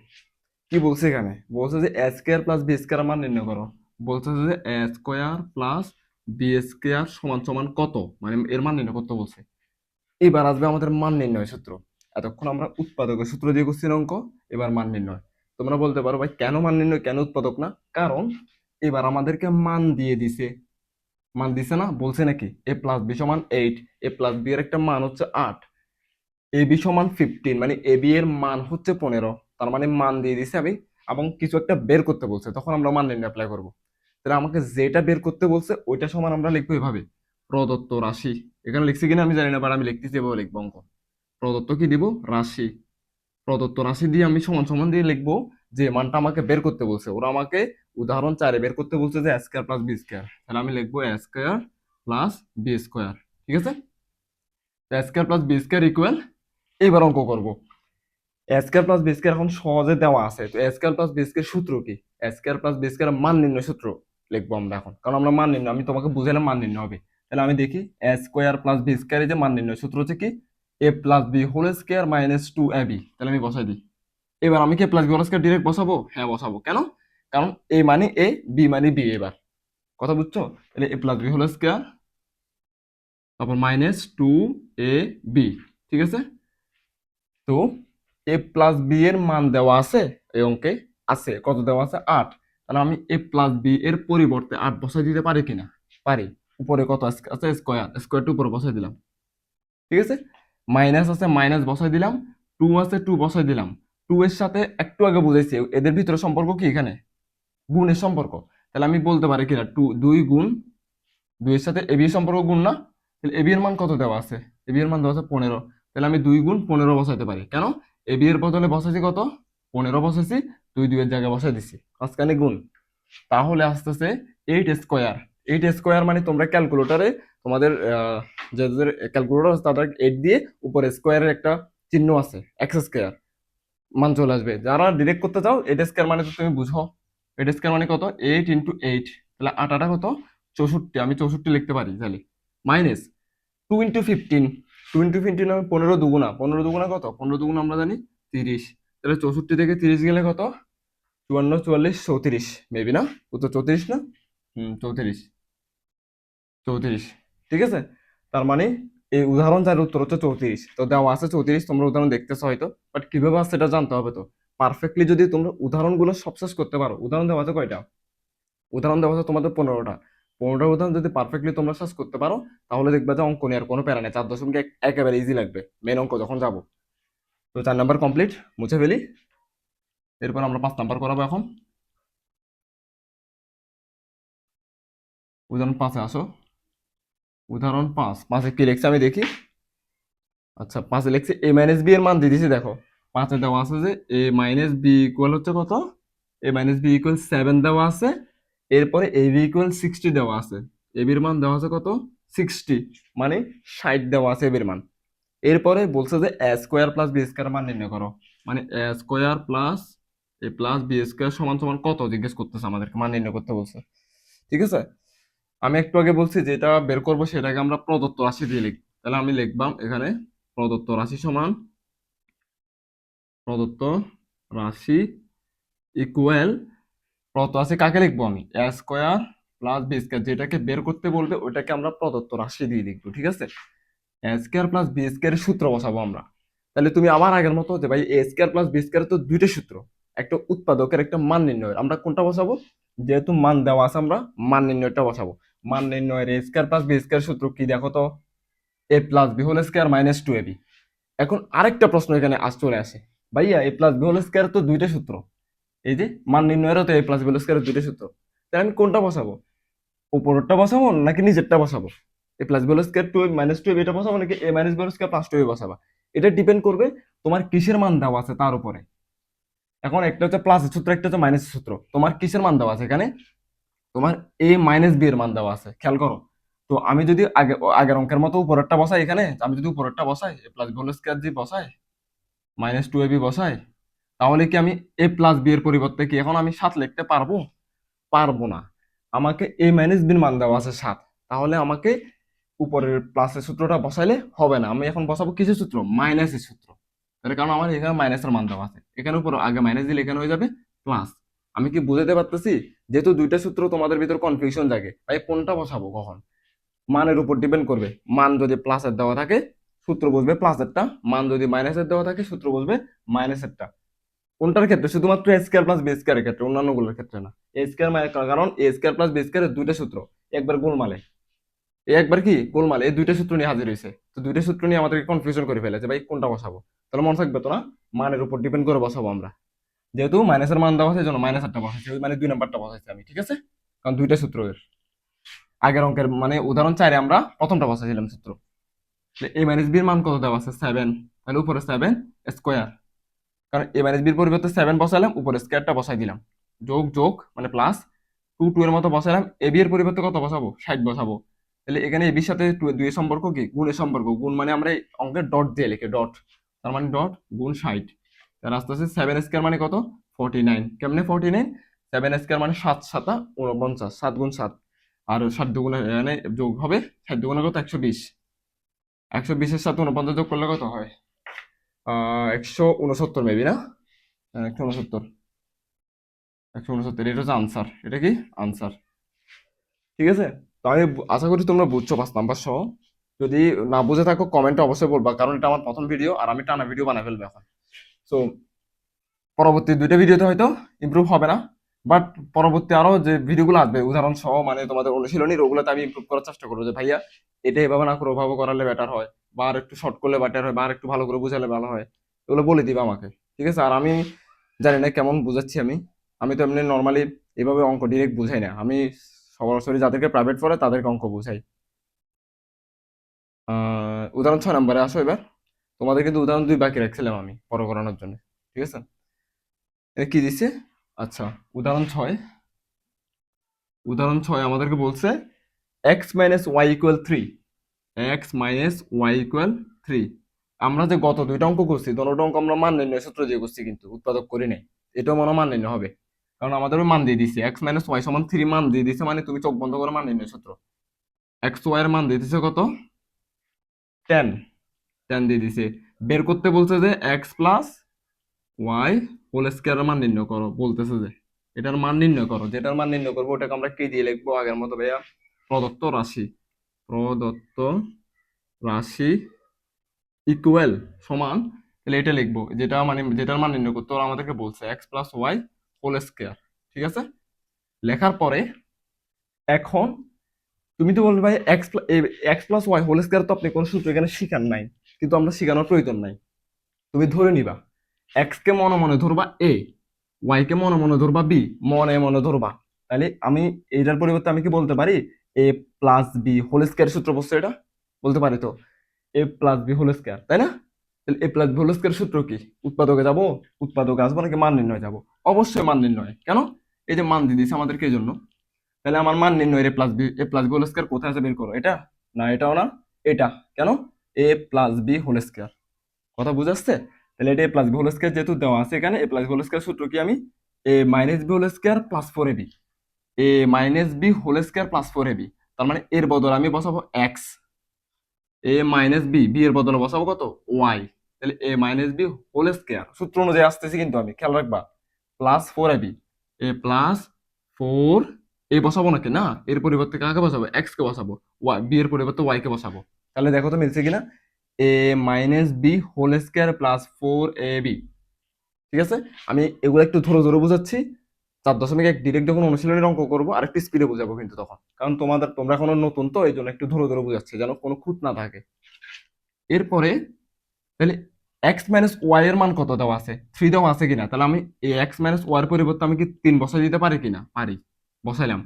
কি বলছে এখানে? বলছে যে এ স্কোয়ার প্লাস বি স্কোয়ার মান নির্ণয় করো। বলছে যে এ স্কোয়ার প্লাস বি স্কোয়ার সমান সমান কত, মানে এর মান নির্ণয় করতে বলছে। এবার আসবে আমাদের মান নির্ণয় সূত্র। এতক্ষণ আমরা উৎপাদকের সূত্র দিয়ে করছি অঙ্ক, এবার মান নির্ণয়। তোমরা বলতে পারো ভাই কেন মান নির্ণয়, কেন উৎপাদক না? কারণ এবার আমাদেরকে মান দিয়ে দিছে। মান দিছে না? বলছে নাকি এ প্লাস বি সমান 8, এ প্লাস বি এর একটা মান হচ্ছে 8, এ বি সমান 15, মানে এ বি এর মান হচ্ছে 15। তার মানে মান দিয়ে দিছে আমি, এবং কিছু একটা বের করতে বলছে, তখন আমরা মান নির্ণয় অ্যাপ্লাই করবো। তাহলে আমাকে যেটা বের করতে বলছে ওইটা সমান আমরা লিখবো এভাবে, প্রদত্ত রাশি। এখানে লিখছি কিনা আমি জানি না, বাট আমি লিখতেছি এভাবে লিখবো অঙ্ক। প্রদত্ত কি দিব? রাশি। প্রদত্ত রাশি দিয়ে আমি সমান সমান দিয়ে লিখবো যে মানটা আমাকে বের করতে বলছে। ওরা আমাকে উদাহরণ 4 বের করতে বলছে যে A square plus B square, তাহলে আমি লিখবো A square plus B square. ঠিক আছে, A square plus B square equal, এইবার অঙ্ক করব। A square plus B square এখন সহজে দেওয়া আছে, তো A square plus B square সূত্র কি? A square plus B square মান নির্ণয় সূত্র লিখবো আমরা এখন, কারণ আমরা মান নির্ণয়, আমি তোমাকে বুঝাইলাম মান নির্ণয় হবে। তাহলে আমি দেখি A square plus B square যে মান নির্ণয় সূত্র হচ্ছে কি? A plus B whole square minus two A B. তাহলে আমি বসাই দিই। এবার আমি কি plus B whole square direct বসাবো? হ্যাঁ বসাবো। কেন? কারণ এ মানে এ, বি মানে বি। এবার কথা বুঝছো? তাহলে A plus B whole square, তারপর মাইনাস টু এ বি। ঠিক আছে, তো এ প্লাস বি এর মান দেওয়া আছে এই অঙ্কে, আছে কত দেওয়া আছে? 8। তাহলে আমি এ প্লাস বি এর পরিবর্তে 8 বসাই দিতে পারি কিনা? পারি। উপরে কত আছে? স্কয়ার, স্কয়ারটা উপরে বসাই দিলাম। ঠিক আছে, মাইনাস আছে, মাইনাস বসাই দিলাম। টু আছে, টু বসাই দিলাম। টু এর সাথে একটু আগে বুঝাইছি এদের ভিতরে সম্পর্ক কি, এখানে গুণের সম্পর্ক। তাহলে আমি বলতে পারি কিনা 2 গুণ 2 এর সাথে এবি এর সম্পর্ক গুণ না? তাহলে এবি এর মান কত দেওয়া আছে? এবি এর মান দেওয়া আছে 15। তাহলে আমি 2 গুণ 15 বসাইতে পারি। কেন? এবি এর বদলে বসাইছি কত? 15 বসাইছি, 2 এর জায়গায় বসাই দিছি, মাঝখানে গুণ। তাহলে আসতেছে 8 স্কোয়ার। 8 স্কোয়ার মানে তোমরা ক্যালকুলেটরে তোমাদের যাদের ক্যালকুলেটর আছে তাদের 8 দিয়ে উপরে স্কোয়ারের একটা চিহ্ন আছে, এক্স স্কোয়ার মান চলে আসবে। যারা ডিরেক্ট করতে চাও 8 স্কোয়ার মানে তো তুমি বুঝো 8 স্কোয়ার মানে কত 8 ইন্টু 8, তাহলে 8 কত 64, আমি 64 লিখতে পারি তাহলে। মাইনাস 2 ইন্টু 15, 2 ইন্টু 15 মানে 15 দুগুণা, 15 দুগুণা কত, 15 দুগুণা আমরা জানি 30, তাহলে 64 থেকে 30 গেলে কত 54, 44, 34 মেবি না, উত্তর 34 না, 34, 34, ঠিক আছে। তার মানে এই উদাহরণ যার উত্তর হচ্ছে 34, তো দেওয়া আছে 34, তোমরা উদাহরণ দেখতেছো হয়তো, বাট কিভাবে আসছে এটা জানতে হবে। তো পারফেক্টলি যদি তোমরা উদাহরণগুলো সব শেষ করতে পারো, উদাহরণ দেওয়া আছে কয়টা, উদাহরণ দেওয়া আছে তোমাদের 15টা, 15টা উদাহরণ যদি পারফেক্টলি তোমরা শেষ করতে পারো, তাহলে দেখবে যে অঙ্ক নিয়ে আর কোনো প্যারা নেই, 4 দশমিক একেবারে ইজি লাগবে মেন অঙ্ক যখন যাবো। তো 4 নাম্বার কমপ্লিট, মুছে ফেলি। এরপর আমরা 5 নাম্বার করাবো এখন। উদাহরণ 5-এ আসো। উদাহরণ 5 কি লিখছে আমি দেখি। আচ্ছা 5-এ লিখছে a মাইনাস বি এর মান দিয়ে দিছি, দেখো 5-এ দেওয়া আছে যে a মাইনাস বি ইকুয়াল হচ্ছে কত, a মাইনাস বি ইকুয়াল 7 দেওয়া আছে, এরপরে a বি ইকুয়াল 60 দেওয়া আছে, a বির মান দেওয়া আছে কত 60, মানে 60 দেওয়া আছে a বির মান। এরপরে বলছে যে a square plus B square মান নির্ণয় করো, মানে a square plus A plus B square সমান সমান কত জিজ্ঞেস করতেছে, আমাদেরকে মান নির্ণয় করতে বলছে, ঠিক আছে। আমি একটু আগে বলছি যেটা বের করবো সেটাকে আমরা প্রদত্ত রাশি দিয়ে লিখব, তাহলে আমি লিখবাম এখানে প্রদত্ত রাশি সমান, প্রদত্ত রাশি ইকুয়াল, প্রদত্ত রাশি কাকে লিখবো আমি A square plus B square, যেটাকে বের করতে বলবে ওইটাকে আমরা প্রদত্ত রাশি দিয়ে লিখবো, ঠিক আছে। এ স্কোয়ার প্লাস বি স্কোয়ার সূত্র বসাবো আমরা। তাহলে তুমি আবার আগের মতো যে ভাই এ স্কোয়ার প্লাস বি স্কোয়ার তো দুইটা সূত্র, একটা উৎপাদকের একটা মান নির্ণয়ের, আমরা কোনটা বসাবো, যেহেতু মান দেওয়া আছে আমরা মান নির্ণয়টা বসাবো। মান নির্ণয়ের A square plus B square সূত্র কি দেখো তো, A plus B whole square minus 2ab। এখন আরেকটা প্রশ্ন এখানে চলে আসে, ভাইয়া A plus B whole square তো দুইটা সূত্র, এই যে মান নির্ণয়েরও তো A plus B whole square দুইটা সূত্র, তাহলে আমি কোনটা বসাবো, উপরেরটা বসাবো নাকি নিচেরটা বসাবো, A plus B whole square 2 minus 2ab এটা বসাবো নাকি A minus B whole square plus 2ab বসাবা, এটা ডিপেন্ড করবে তোমার কিসের মান দেওয়া আছে তার উপরে। এখন একটা হচ্ছে প্লাস সূত্র, একটা হচ্ছে মাইনাস সূত্র, তোমার কিসের মান দেওয়া আছে এখানে, তোমার এ মাইনাস বি এর মান দেওয়া আছে, খেয়াল করো। তো আমি যদি আগের অঙ্কের মতো উপরেরটা বসাই, এখানে আমি যদি উপরেরটা বসাই এ প্লাস বি হোল স্কোয়ার দিয়ে বসাই মাইনাস 2ab বসাই, তাহলে কি আমি এ প্লাস বি এর পরিবর্তে কি এখন আমি 7 লিখতে পারবো, পারবো না। আমাকে এ মাইনাস বির মান দেওয়া আছে 7, তাহলে আমাকে উপরের প্লাসের সূত্রটা বসাইলে হবে না, আমি এখন বসাবো কিসের সূত্র, মাইনাসের সূত্র। তার কারণ আমার এখানে মাইনাসের মান দেওয়া আছে, এখানে উপর আগে মাইনাস দিলে এখানে হয়ে যাবে প্লাস। আমি কি বুঝাতে পারতেছি, যেহেতু দুইটা সূত্র তোমাদের ভিতর কনফিউশন জাগে, ভাই কোনটা বসাবো কখন, মানের উপর ডিপেন্ড করবে। মান যদি প্লাসের দেওয়া থাকে সূত্র বসবে প্লাসেরটা, মান যদি মাইনাসের দেওয়া থাকে সূত্র বসবে মাইনাসেরটা। কোনটার ক্ষেত্রে, শুধুমাত্র এ স্কোয়ার প্লাস বি স্কোয়ারের ক্ষেত্রে, অন্যান্যগুলোর ক্ষেত্রে না। এ স্কোয়ার মানে কারণ এ স্কোয়ার প্লাস বি স্কোয়ারের দুইটা সূত্র একবার গোলমালে, এই একবার কি গোলমালে এই দুইটা সূত্র নিয়ে হাজির হয়েছে, তো দুইটা সূত্র নিয়ে আমাদেরকে কনফিউশন করে ফেলেছে, ভাই কোনটা বসাবো। তাহলে মনে থাকবে তো না, মানের উপর ডিপেন্ড করে বসাবো আমরা, যেহেতু মাইনাসের মান দেওয়া আছে এই জন্য মাইনাসেরটা বসাইছি, মানে 2 নাম্বারটা বসাইছি আমি, ঠিক আছে। কারণ দুইটা সূত্র এর, আগের অঙ্কের মানে উদাহরণ 4-এ আমরা প্রথমটা বসাইছিলাম সূত্র। এ মাইনাস বির মান কত দেওয়া আছে 7, তাহলে উপরে 7 স্কোয়ার, কারণ এ মাইনাস বির পরিবর্তে 7 বসাইলাম, উপরে স্কোয়ারটা বসাই দিলাম, যোগ যোগ মানে প্লাস 2 2 এর মতো বসাইলাম, এ বি এর পরিবর্তে কত বসাবো 60 বসাবো। তাহলে এখানে এ বির সাথে 2 এর সম্পর্ক কি, গুণের সম্পর্ক, গুণ মানে আমরা এই অঙ্কের ডট দিয়ে লিখি, ডট, তার মানে ডট গুণ 60, তাহলে আস্তে আস্তে 7 স্কোয়ার মানে কত 49, কেমনে 49, 7 স্কোয়ার মানে 7 7 49, 7 গুণ 7, আর 7 দুগুণে মানে যোগ হবে 7 দুগুণে কত 120, 120 এর সাথে 49 যোগ করলে কত হয় 169 মেবি না, 169, 169, এটা হচ্ছে আনসার, এটা কি আনসার, ঠিক আছে। তো আমি আশা করি তোমরা বুঝছো 5 নাম্বার সহ। যদি না বুঝে থাকো কমেন্টে অবশ্যই বলবা, কারণ এটা আমার প্রথম ভিডিও আর আমি টানা ভিডিও বানাই ফেলবো এখন। সো পরবর্তী দুইটা ভিডিওতে হয়তো ইমপ্রুভ হবে না, বাট পরবর্তী আরো যে ভিডিওগুলো আসবে উদাহরণ সহ, মানে তোমাদের অনুশীলনী, ওগুলোতে আমি ইমপ্রুভ করার চেষ্টা করবো, যে ভাইয়া এটা এভাবে না করে ওভাবে করালে বেটার হয়, বা আর একটু শর্ট করলে বেটার হয়, বা আর একটু ভালো করে বুঝালে ভালো হয়, এগুলো বলে দিবা আমাকে, ঠিক আছে। আর আমি জানি না কেমন বুঝাচ্ছি আমি, আমি তো এমনি নর্মালি এভাবে অঙ্ক ডিরেক্ট বুঝাই না, আমি সরাসরি যাদেরকে প্রাইভেট পড়ে তাদেরকে অঙ্ক বুঝাই। উদাহরণ 6 নম্বরে আসো এবার। তোমাদের কিন্তু উদাহরণ 2 বাকি রাখছিলাম আমি পরে করানোর জন্য, ঠিক আছে। এটা কি দিচ্ছে, আচ্ছা উদাহরণ 6, উদাহরণ 6 আমাদেরকে বলছে X minus Y equal 3, X minus Y equal 3। আমরা যে গত দুইটা অঙ্ক করছি দুটো অঙ্ক আমরা মান নির্ণয় সূত্র দিয়ে করছি, কিন্তু উৎপাদক করি নাই, এটাও মনে হয় মান নির্ণয় হবে। কারণ আমাদের ওই মান দিয়ে দিছে এক্স মাইনাস ওয়াই সমান 3 মান দিয়ে দিছে, মানে তুমি চোখ বন্ধ করে মান নির্ণয় সূত্র। এক্স ওয়াই এর মান দিয়ে দিছে কত? 10, 10 দিয়ে দিছে। বের করতে বলছে যে এক্স প্লাস ওয়াই হোল স্কয়ারের মান নির্ণয় করো, বলতেছে যে এটার মান নির্ণয় করো। যেটার মান নির্ণয় করবো ওটাকে আমরা কি দিয়ে লিখবো? আগের মতো ভাইয়া, প্রদত্ত রাশি, প্রদত্ত রাশি ইকুয়াল সমান, তাহলে এটা লিখবো যেটা মানে যেটার মান নির্ণয় করতে ওরা আমাদেরকে বলছে X plus Y whole square. ঠিক আছে, লেখার পরে এখন তুমি তো বলবে ভাই X plus Y whole square তো আপনি কোনো সূত্র এখানে শিখান নাই, কিন্তু আমরা শিখানোর প্রয়োজন নাই। তুমি ধরে নিবা এক্স কে মনে মনে ধরবা এ, ওয়াই কে মনে মনে ধরবা বি, মনে মনে ধরবা। তাহলে আমি এইটার পরিবর্তে আমি কি বলতে পারি? এ প্লাস বি হোল স্কয়ার সূত্র বলছে, এটা বলতে পারি তো, A plus B whole square, তাই না? তাহলে A plus B whole square সূত্র কি? উৎপাদকে যাব, উৎপাদকে আসবো নাকি মান নির্ণয় যাব? অবশ্যই মান নির্ণয়। কেন? এই যে মান দিয়ে দিছে আমাদেরকে এই জন্য। তাহলে আমার মান নির্ণয় এ প্লাস বি হোল স্কয়ার কোথায় আছে বের করো। এটা না, এটাও না, এটা। কেন? A plus B whole square. কথা বুঝাচ্ছে? তাহলে এটা A plus B whole square যেহেতু দেওয়া আছে এখানে, A plus B whole square সূত্র কি? আমি A minus B whole square plus four A B, A minus B whole square plus four A B. তার মানে এর বদলে আমি বসাবো X, A minus B, B এর বদলে বসাবো কত? ওয়াই। তাহলে A minus B whole square সূত্র অনুযায়ী আসতেছি কিন্তু আমি, খেয়াল রাখবা, প্লাস ফোর এবি, এ প্লাস ফোর, এ বসাবো নাকি? না, এর পরিবর্তে কাকে বসাবো? এক্স কে বসাবো। ওয়াই, বি এর পরিবর্তে ওয়াই কে বসাবো। তাহলে দেখো তো মিলছে কিনা? A minus B whole square plus four A B. ঠিক আছে, আমি এগুলো একটু ধরে ধরে বুঝাচ্ছি। 4.1 ডিরেক্ট যখন অনুশীলনের অঙ্ক করবো আর একটু স্পিডে বুঝাবো কিন্তু তখন, কারণ তোমরা এখনো নতুন, তো এই জন্য একটু ধরে ধরে বুঝাচ্ছি যেন কোনো খুঁত না থাকে। এরপরে তাহলে এক্স মাইনাস ওয়াই এর মান কত দেওয়া আছে? 3 দেওয়া আছে কিনা? তাহলে আমি এই এক্স মাইনাস ওয়াই এর পরিবর্তে আমি কি 3 বসাই দিতে পারি কিনা? পারি, বসাইলাম।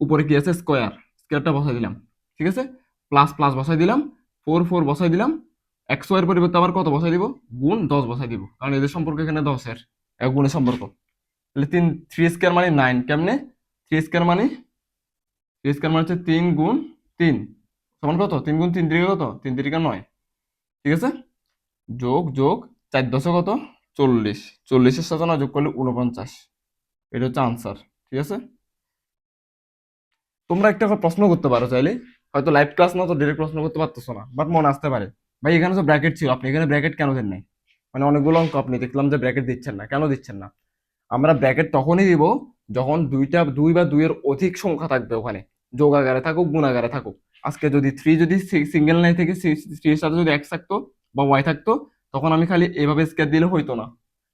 উপরে কি আছে? স্কোয়ার, স্কোয়ারটা বসাই দিলাম। ঠিক আছে, প্লাস প্লাস বসাই দিলাম, ফোর ফোর বসাই দিলাম। এক্স ওয়াই এর পরিবর্তে আবার কত বসাই দিব? গুণ 10 বসাই দিব, কারণ এদের সম্পর্ক এখানে 10-এর এক গুণের সম্পর্ক। তাহলে 3 স্কোয়ার মানে 9। কেমনে? 3 স্কোয়ার মানে 3 স্কোয়ার মানে হচ্ছে 3 গুণ 3 সমান কত? 3 গুণ 3 তিরিকা কত? 3 তিরিকা 9। ঠিক আছে, যোগ যোগ 4 10 কত? 40, 40-এর সাথে না যোগ করলে 49। এটা হচ্ছে আনসার। ঠিক আছে, তোমরা একটা প্রশ্ন করতে পারো চাইলে, হয়তো লাইভ ক্লাস না তো ডিরেক্ট প্রশ্ন করতে পারতেছো না, বাট মনে আসতে পারে, ভাই এখানে তো ব্র্যাকেট ছিল, আপনি এখানে ব্র্যাকেট কেন দেন নাই? মানে অনেকগুলো অঙ্ক আপনি দেখলাম যে ব্র্যাকেট দিচ্ছেন না, কেন দিচ্ছেন না? আমরা ব্র্যাকেট তখনই দিব যখন দুই বা দুইয়ের অধিক সংখ্যা থাকবে ওখানে, যোগ আকারে থাকুক গুণ আকারে থাকুক। আজকে যদি থ্রি যদি সিঙ্গেল লাইন থেকে থ্রির সাথে যদি এক্স থাকতো বা ওয়াই থাকতো, তখন আমি খালি এভাবে স্কেয়ার দিলে হইতো না,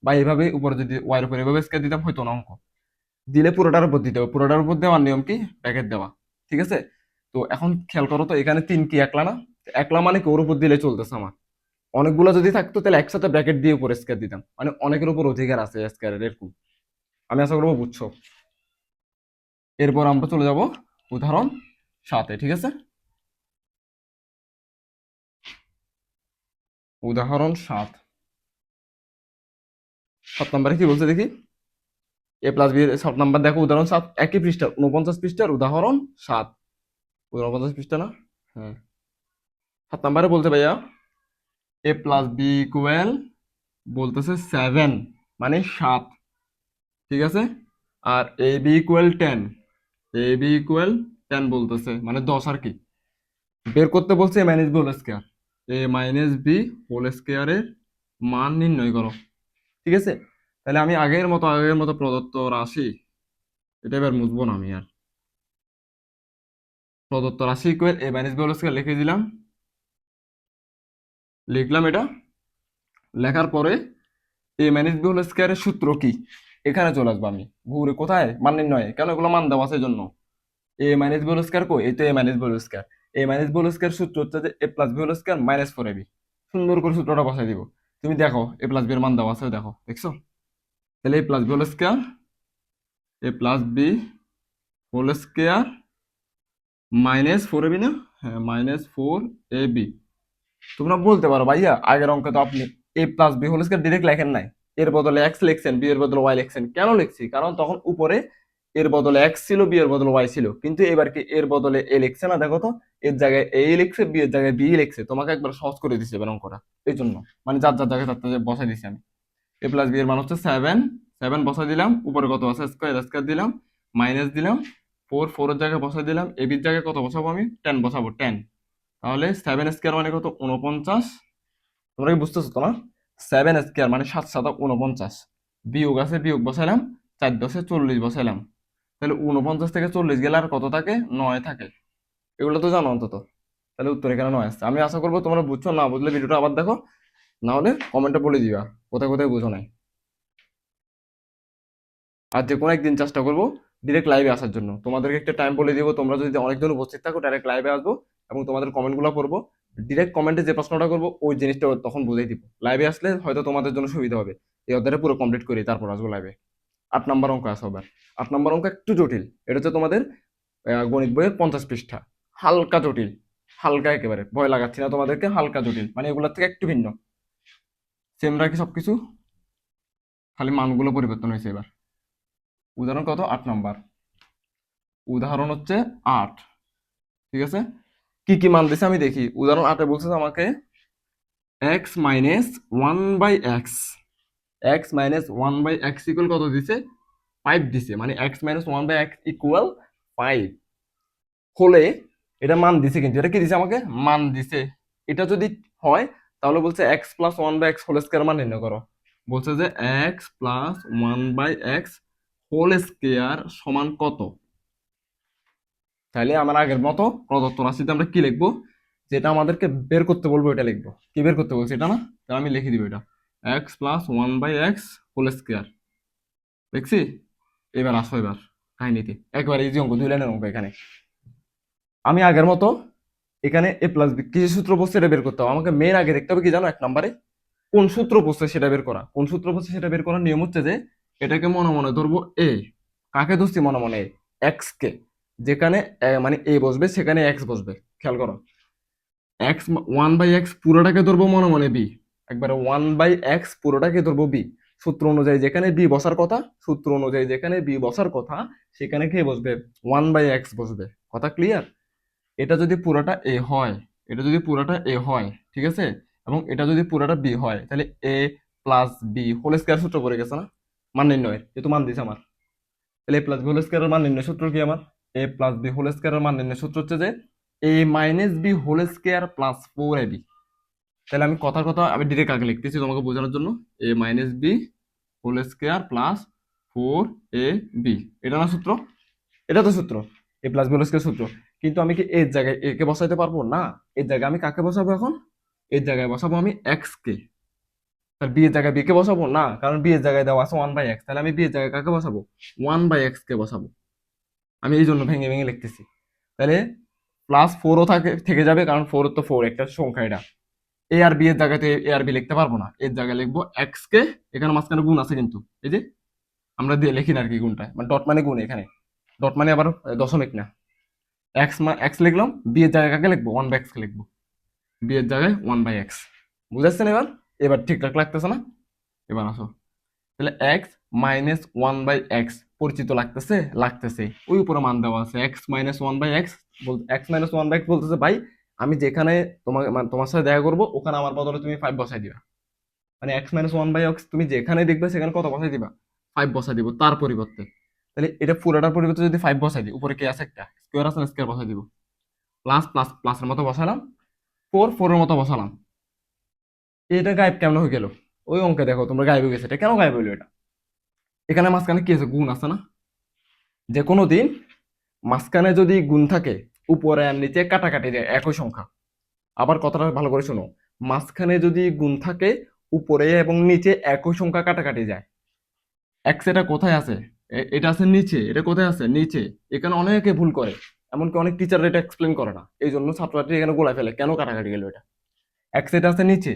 বা এভাবে উপরে যদি ওয়াইয়ের উপরে এভাবে স্কেয়ার দিতাম হইতো না অঙ্ক। দিলে পুরোটার উপর দিতে হবে, পুরোটার উপর দেওয়ার নিয়ম কি? ব্র্যাকেট দেওয়া। ঠিক আছে, তো এখন খেয়াল করো তো, এখানে 3 কি একলা না? একলা মানে কি ওর উপর দিলে চলতেছে আমার। অনেকগুলো যদি থাকতো তাহলে একসাথে ব্র্যাকেট দিয়ে উপরে স্কেয়ার দিতাম, মানে অনেকের উপর অধিকার আছে স্কেয়ারের, এরকম। আমি আশা করবো বুঝছো। এরপর আমরা চলে যাব উদাহরণ 7-এ। ঠিক আছে, উদাহরণ 7 নম্বরে কি বলছে দেখি। এ প্লাস বি 7 নাম্বার, দেখো উদাহরণ 7, একই পৃষ্ঠার 49 পৃষ্ঠার উদাহরণ 7। 49 পৃষ্ঠা না? হ্যাঁ, 7 নাম্বারে বলতে ভাইয়া এ প্লাস বি ইকুয়াল, বলতেছে 7 মানে 7। ঠিক আছে, আর A B equal 10, A B equal 10 বলতেছে মানে 10 আর কি। বের করতে বলছে এ minus B whole square, A minus B whole স্কয়ারের মান নির্ণয় করো। ঠিক আছে, তাহলে আমি আগের মতো প্রদত্ত রাশি, এটা এবার মুছবো না আমি আর। প্রদত্ত রাশি equal A minus B whole square লিখে দিলাম, লিখলাম এটা। লেখার পরে এ মাইনাস বি হোল স্কয়ারের সূত্র কি? এখানে চলে আসবো আমি ঘুরে, কোথায়? মান নির্ণয়। কেন? এগুলো মান দেওয়া আছে জন্য। A minus B whole square কই? এই তো A minus B whole square. A minus B whole square সূত্র হচ্ছে যে A plus B whole square minus four AB. সুন্দর করে সূত্রটা বসাই দিব। তুমি দেখো এ প্লাস বি এর মান দেওয়া আছে, দেখো, দেখছো? তাহলে A plus B whole square, A plus B whole square minus four AB না? হ্যাঁ, মাইনাস ফোর এ বি। তোমরা বলতে পারো ভাইয়া আগের অঙ্কে তো আপনি A plus B whole square direct লেখেন নাই, এর বদলে এক্স লিখছেন, বি এর বদলে ওয়াই লিখছেন। কেন লিখছি? কারণ তখন উপরে এর বদলে এক্স ছিল, বি এর বদলে ওয়াই ছিল, কিন্তু এবার কি এর বদলে এ লিখছে না? দেখো তো, এর জায়গায় এ লিখছে, বি এর জায়গায় বি লিখছে। তোমাকে একবার সহজ করে দিছে এবার অঙ্কটা, এই জন্য মানে যার যার জায়গায় তার তার বসাই দিছি আমি। এ প্লাস বি এর মান হচ্ছে 7, 7 বসাই দিলাম, উপরে কত আছে স্কয়ার স্কয়ার দিলাম, মাইনাস দিলাম, 4 4 এর জায়গায় বসাই দিলাম, এ বির জায়গায় কত বসাবো আমি 10 বসাবো 10। তাহলে 7 স্কয়ার মানে কত 49। তোমরা কি বুঝতেছো তো না? 7 স্কয়ার মানে 7 7 49, বিয়োগ আছে বিয়োগ বসাইলাম, 4 10 40 বসাইলাম। তাহলে 49 থেকে 40 গেলে আর কত থাকে 9 থাকে। এগুলো তো জানো অন্তত। তাহলে উত্তর এখানে 9 আসছে। আমি আশা করবো তোমরা বুঝছো, না বুঝলে ভিডিওটা আবার দেখো, না হলে কমেন্টে বলে দিবা কোথায় কোথায় বুঝো নাই। আর যে কোনো একদিন চেষ্টা করবো ডিরেক্ট লাইভে আসার জন্য, তোমাদেরকে একটা টাইম বলে দিব, তোমরা যদি অনেকজন উপস্থিত থাকো ডাইরেক্ট লাইভে আসবো এবং তোমাদের কমেন্টগুলো পড়বো। ডিরেক্ট কমেন্টে যে প্রশ্নটা করবো ওই জিনিসটা তখন বুঝিয়ে দিব। লাইভে আসলে হয়তো তোমাদের জন্য সুবিধা হবে। এই অধ্যায়টা পুরো কমপ্লিট করি তারপর আসবো লাইভে। 8 নম্বর অঙ্ক আছে আবার। 8 নম্বর অঙ্ক একটু জটিল, এটা হচ্ছে তোমাদের গণিত বইয়ের 50 পৃষ্ঠা। হালকা জটিল, হালকা একেবারে, ভয় লাগাচ্ছি না তোমাদেরকে, হালকা জটিল মানে এগুলোর থেকে একটু ভিন্ন। সেম রাখি সবকিছু, খালি মানগুলো পরিবর্তন হয়েছে এবার। উদাহরণ কত 8 নম্বর, উদাহরণ হচ্ছে 8। ঠিক আছে, কি কি মান দিছে আমি দেখি। উদাহরণ 8-এ বলছে যে আমাকে X minus one by X, X minus one by X equal কত দিছে 5 দিছে, মানে X minus one by X equal 5 হলে, এটা মান দিছে, কিন্তু এটা কি দিছে আমাকে মান দিছে। এটা যদি হয় তাহলে বলছে X plus one by X whole square মান নির্ণয় করো। বলছে যে X plus one by X whole square সমান কত। তাহলে আমার আগের মতো প্রদত্ত রাশিতে আমরা কি লিখবো, যেটা আমাদেরকে বের করতে বলবো এটা লিখবো। কি বের করতে বলছে এটা না, তাহলে আমি লিখে দিব এটা X plus one by X whole square. দেখছি, এবার আসো এবার কাহিনীতে, একবার ইজি অঙ্ক, 2 লাইনের অঙ্ক। এখানে আমি আগের মতো এখানে এ প্লাস বি কি সূত্র বসছে এটা বের করতে হবে। আমাকে মেন আগে দেখতে হবে কি জানো, 1 নম্বরে কোন সূত্র বসছে সেটা বের করা। কোন সূত্র বসছে সেটা বের করার নিয়ম হচ্ছে যে এটাকে মনে মনে ধরবো এ। কাকে ধরছি মনে মনে, এক্স কে। যেখানে মানে এ বসবে সেখানে এক্স বসবে। খেয়াল করো, এক্স ওয়ান বাই এক্স পুরোটাকে ধরবো মনে মনে বি, একবারে ওয়ান বাই এক্স পুরোটাকে ধরবো বি। সূত্র অনুযায়ী যেখানে বি বসার কথা, সূত্র অনুযায়ী যেখানে বি বসার কথা সেখানে কে বসবে, ওয়ান বাই এক্স বসবে। কথা ক্লিয়ার? এটা যদি পুরোটা এ হয়, এটা যদি পুরোটা এ হয়, ঠিক আছে, এবং এটা যদি পুরোটা বি হয়, তাহলে A plus B whole square সূত্র পড়ে গেছে না, মান নির্ণয়ের, যেহেতু মান দিছে আমার। তাহলে এ প্লাস বি হোল স্কয়ারের মান নির্ণয় সূত্র কি আমার, এ প্লাস বি হোল স্কয়ারের মান নির্ণয় সূত্র হচ্ছে যে A minus B whole square plus 4ab। তাহলে আমি কথার কথা আমি ডিরেক্ট আগে লিখতেছি তোমাকে বোঝানোর জন্য, A minus B whole square plus 4ab, এটা না সূত্র, এটা তো সূত্র, A plus B whole square সূত্র। কিন্তু আমি কি এর জায়গায় এ কে বসাইতে পারবো না, এর জায়গায় আমি কাকে বসাবো এখন, এর জায়গায় বসাবো আমি এক্স কে। তাহলে বি এর জায়গায় বি কে বসাবো না, কারণ বি এর জায়গায় দেওয়া আছে ওয়ান বাই এক্স, তাহলে আমি বি এর জায়গায় কাকে বসাবো, ওয়ান বাই এক্স কে বসাবো। আমি এই জন্য ভেঙে ভেঙে লিখতেছি। তাহলে প্লাস 4ও থেকে যাবে, কারণ 4 তো 4 একটা সংখ্যা, এটা এ আর বি এর জায়গাতে এ আর বি লিখতে পারবো না, এর জায়গায় লিখবো এক্স কে। এখানে মাঝখানে গুণ আছে কিন্তু, এই যে আমরা দিয়ে লিখি না আর কি গুণটা, মানে ডট মানে গুণ, এখানে ডট মানে আবার দশমিক না। এক্স লিখলাম, বি এর জায়গায় কাকে লিখবো, ওয়ান বাই এক্স কে লিখবো, বি এর জায়গায় ওয়ান বাই এক্স। বুঝাচ্ছেন এবার? এবার ঠিকঠাক লাগতেছে না? এবার আসো, তাহলে X minus one by X পরিচিত লাগতেছে, লাগতেছে, ওই উপরে মান দেওয়া আছে X minus one by X. X minus one by X বলতেছে ভাই আমি যেখানে তোমাকে মানে তোমার সাথে দেখা করবো ওখানে আমার বদলে তুমি 5 বসাই দিবা। মানে X minus one by X তুমি যেখানে দেখবে সেখানে কত বসাই দিবা, 5 বসাই দিব তার পরিবর্তে। তাহলে এটা পুরোটার পরিবর্তে যদি 5 বসাই দিই, উপরে কি আছে একটা স্কোয়ার আছে না, স্কোয়ার বসাই দিব, প্লাস প্লাস প্লাসের মতো বসালাম, 4 4 এর মতো বসালাম। এটা গায়েব কেমন হয়ে গেল, ওই অঙ্কে দেখো তোমরা গায়েব হয়ে গেছে, এটা কেন গায়েব হইলো এটা, এখানে মাঝখানে কি আছে গুণ আছে না। যে কোনো দিন মাঝখানে যদি গুণ থাকে উপরে আর নিচে কাটাকাটি যায় একই সংখ্যা। আবার কথাটা ভালো করে শোনো, মাঝখানে যদি গুণ থাকে উপরে এবং নিচে একই সংখ্যা কাটাকাটি যায়। এক্স এটা কোথায় আছে, এটা আছে নিচে, এটা কোথায় আছে নিচে। এখানে অনেকে ভুল করে, এমনকি অনেক টিচার এটা এক্সপ্লেন করে না, এই জন্য ছাত্রছাত্রী এখানে গোলায় ফেলে কেন কাটাকাটি গেল এটা। এক্স এটা আছে নিচে,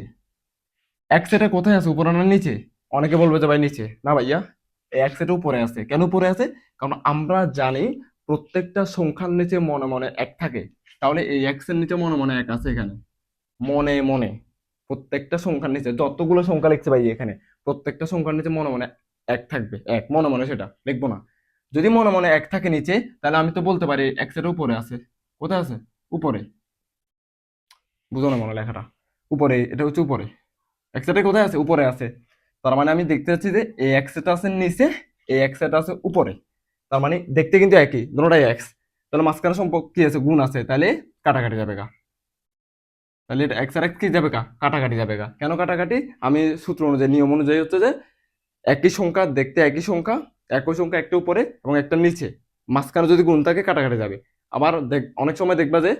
এক্স এটা কোথায় আছে উপরে না নিচে। অনেকে বলবে যে ভাই নিচে, না ভাইয়া এই এক্স এটা উপরে আছে। কেন উপরে আছে, কারণ আমরা জানি প্রত্যেকটা সংখ্যার নিচে মনে মনে এক থাকে। তাহলে এই এক্স এর নিচে মনে মনে এক আছে এখানে, মনে মনে প্রত্যেকটা সংখ্যার নিচে যতগুলো সংখ্যা লিখছে ভাই এখানে প্রত্যেকটা সংখ্যার নিচে মনে মনে এক থাকবে, এক মনে মনে সেটা লিখবো না। যদি মনে মনে এক থাকে নিচে, তাহলে আমি তো বলতে পারি এক্স এর উপরে আছে। কোথায় আছে, উপরে। বুঝো না মনে লেখাটা, উপরে, এটা হচ্ছে উপরে। এক্স এটা কোথায় আছে, উপরে আছে। তার মানে আমি দেখতে পাচ্ছি যে এ এক্স এটা আছে নিচে, এ এক্স এটা আছে উপরে। তার মানে দেখতে কিন্তু একই, দুটোটাই এক্স। তাহলে মাঝখানে সম্পর্ক কি আছে, গুণ আছে, তাহলে কাটাকাটি যাবে গা। তাহলে এটা এক্স আর এক্স কি যাবে গা, কাটাকাটি যাবে গা। কেন কাটাকাটি? আমি সূত্র অনুযায়ী, নিয়ম অনুযায়ী হচ্ছে যে একই সংখ্যা দেখতে একই সংখ্যা, একই সংখ্যা একটা উপরে এবং একটা নিচে, মাঝখানে যদি গুণ থাকে কাটাকাটি যাবে। আবার অনেক সময় দেখবা যে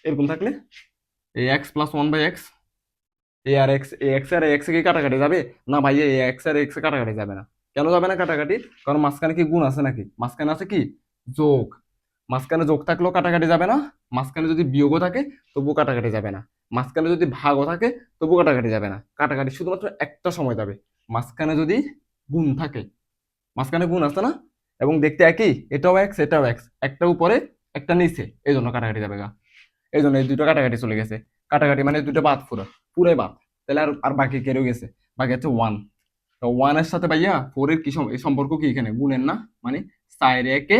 এরকম থাকলে এ X plus one by X, এ আর এক্স, এ এক্স আর এক্স কি কাটাকাটি যাবে? না ভাই, এ এক্স আর এক্স কাটাকাটি যাবে না। কেন যাবে না কাটাকাটি? কারণ মাঝখানে কি গুণ আছে নাকি? মাঝখানে আছে কি যোগ। মাঝখানে যোগ থাকলেও কাটাকাটি যাবে না, মাঝখানে যদি বিয়োগও থাকে তবুও কাটাকাটি যাবে না, মাঝখানে যদি ভাগও থাকে তবুও কাটাকাটি যাবে না। কাটাকাটি শুধুমাত্র একটা সময় যাবে, মাঝখানে যদি গুণ থাকে। মাঝখানে গুণ আছে না, এবং দেখতে একই, এটাও এক্স এটাও এক্স, একটা উপরে একটা নিচে, এই জন্য কাটাকাটি যাবে গা। এই জন্য এই দুটো কাটাকাটি চলে গেছে। কাটাকাটি মানে দুটো বাদ, পুরাই বাদ। তাহলে আর আর বাকি কেউ গেছে, বাকি হচ্ছে ওয়ান। তো ওয়ানের সাথে ভাইয়া ফোর এর কি এই সম্পর্ক কি এখানে গুণের না, মানে সাইড একে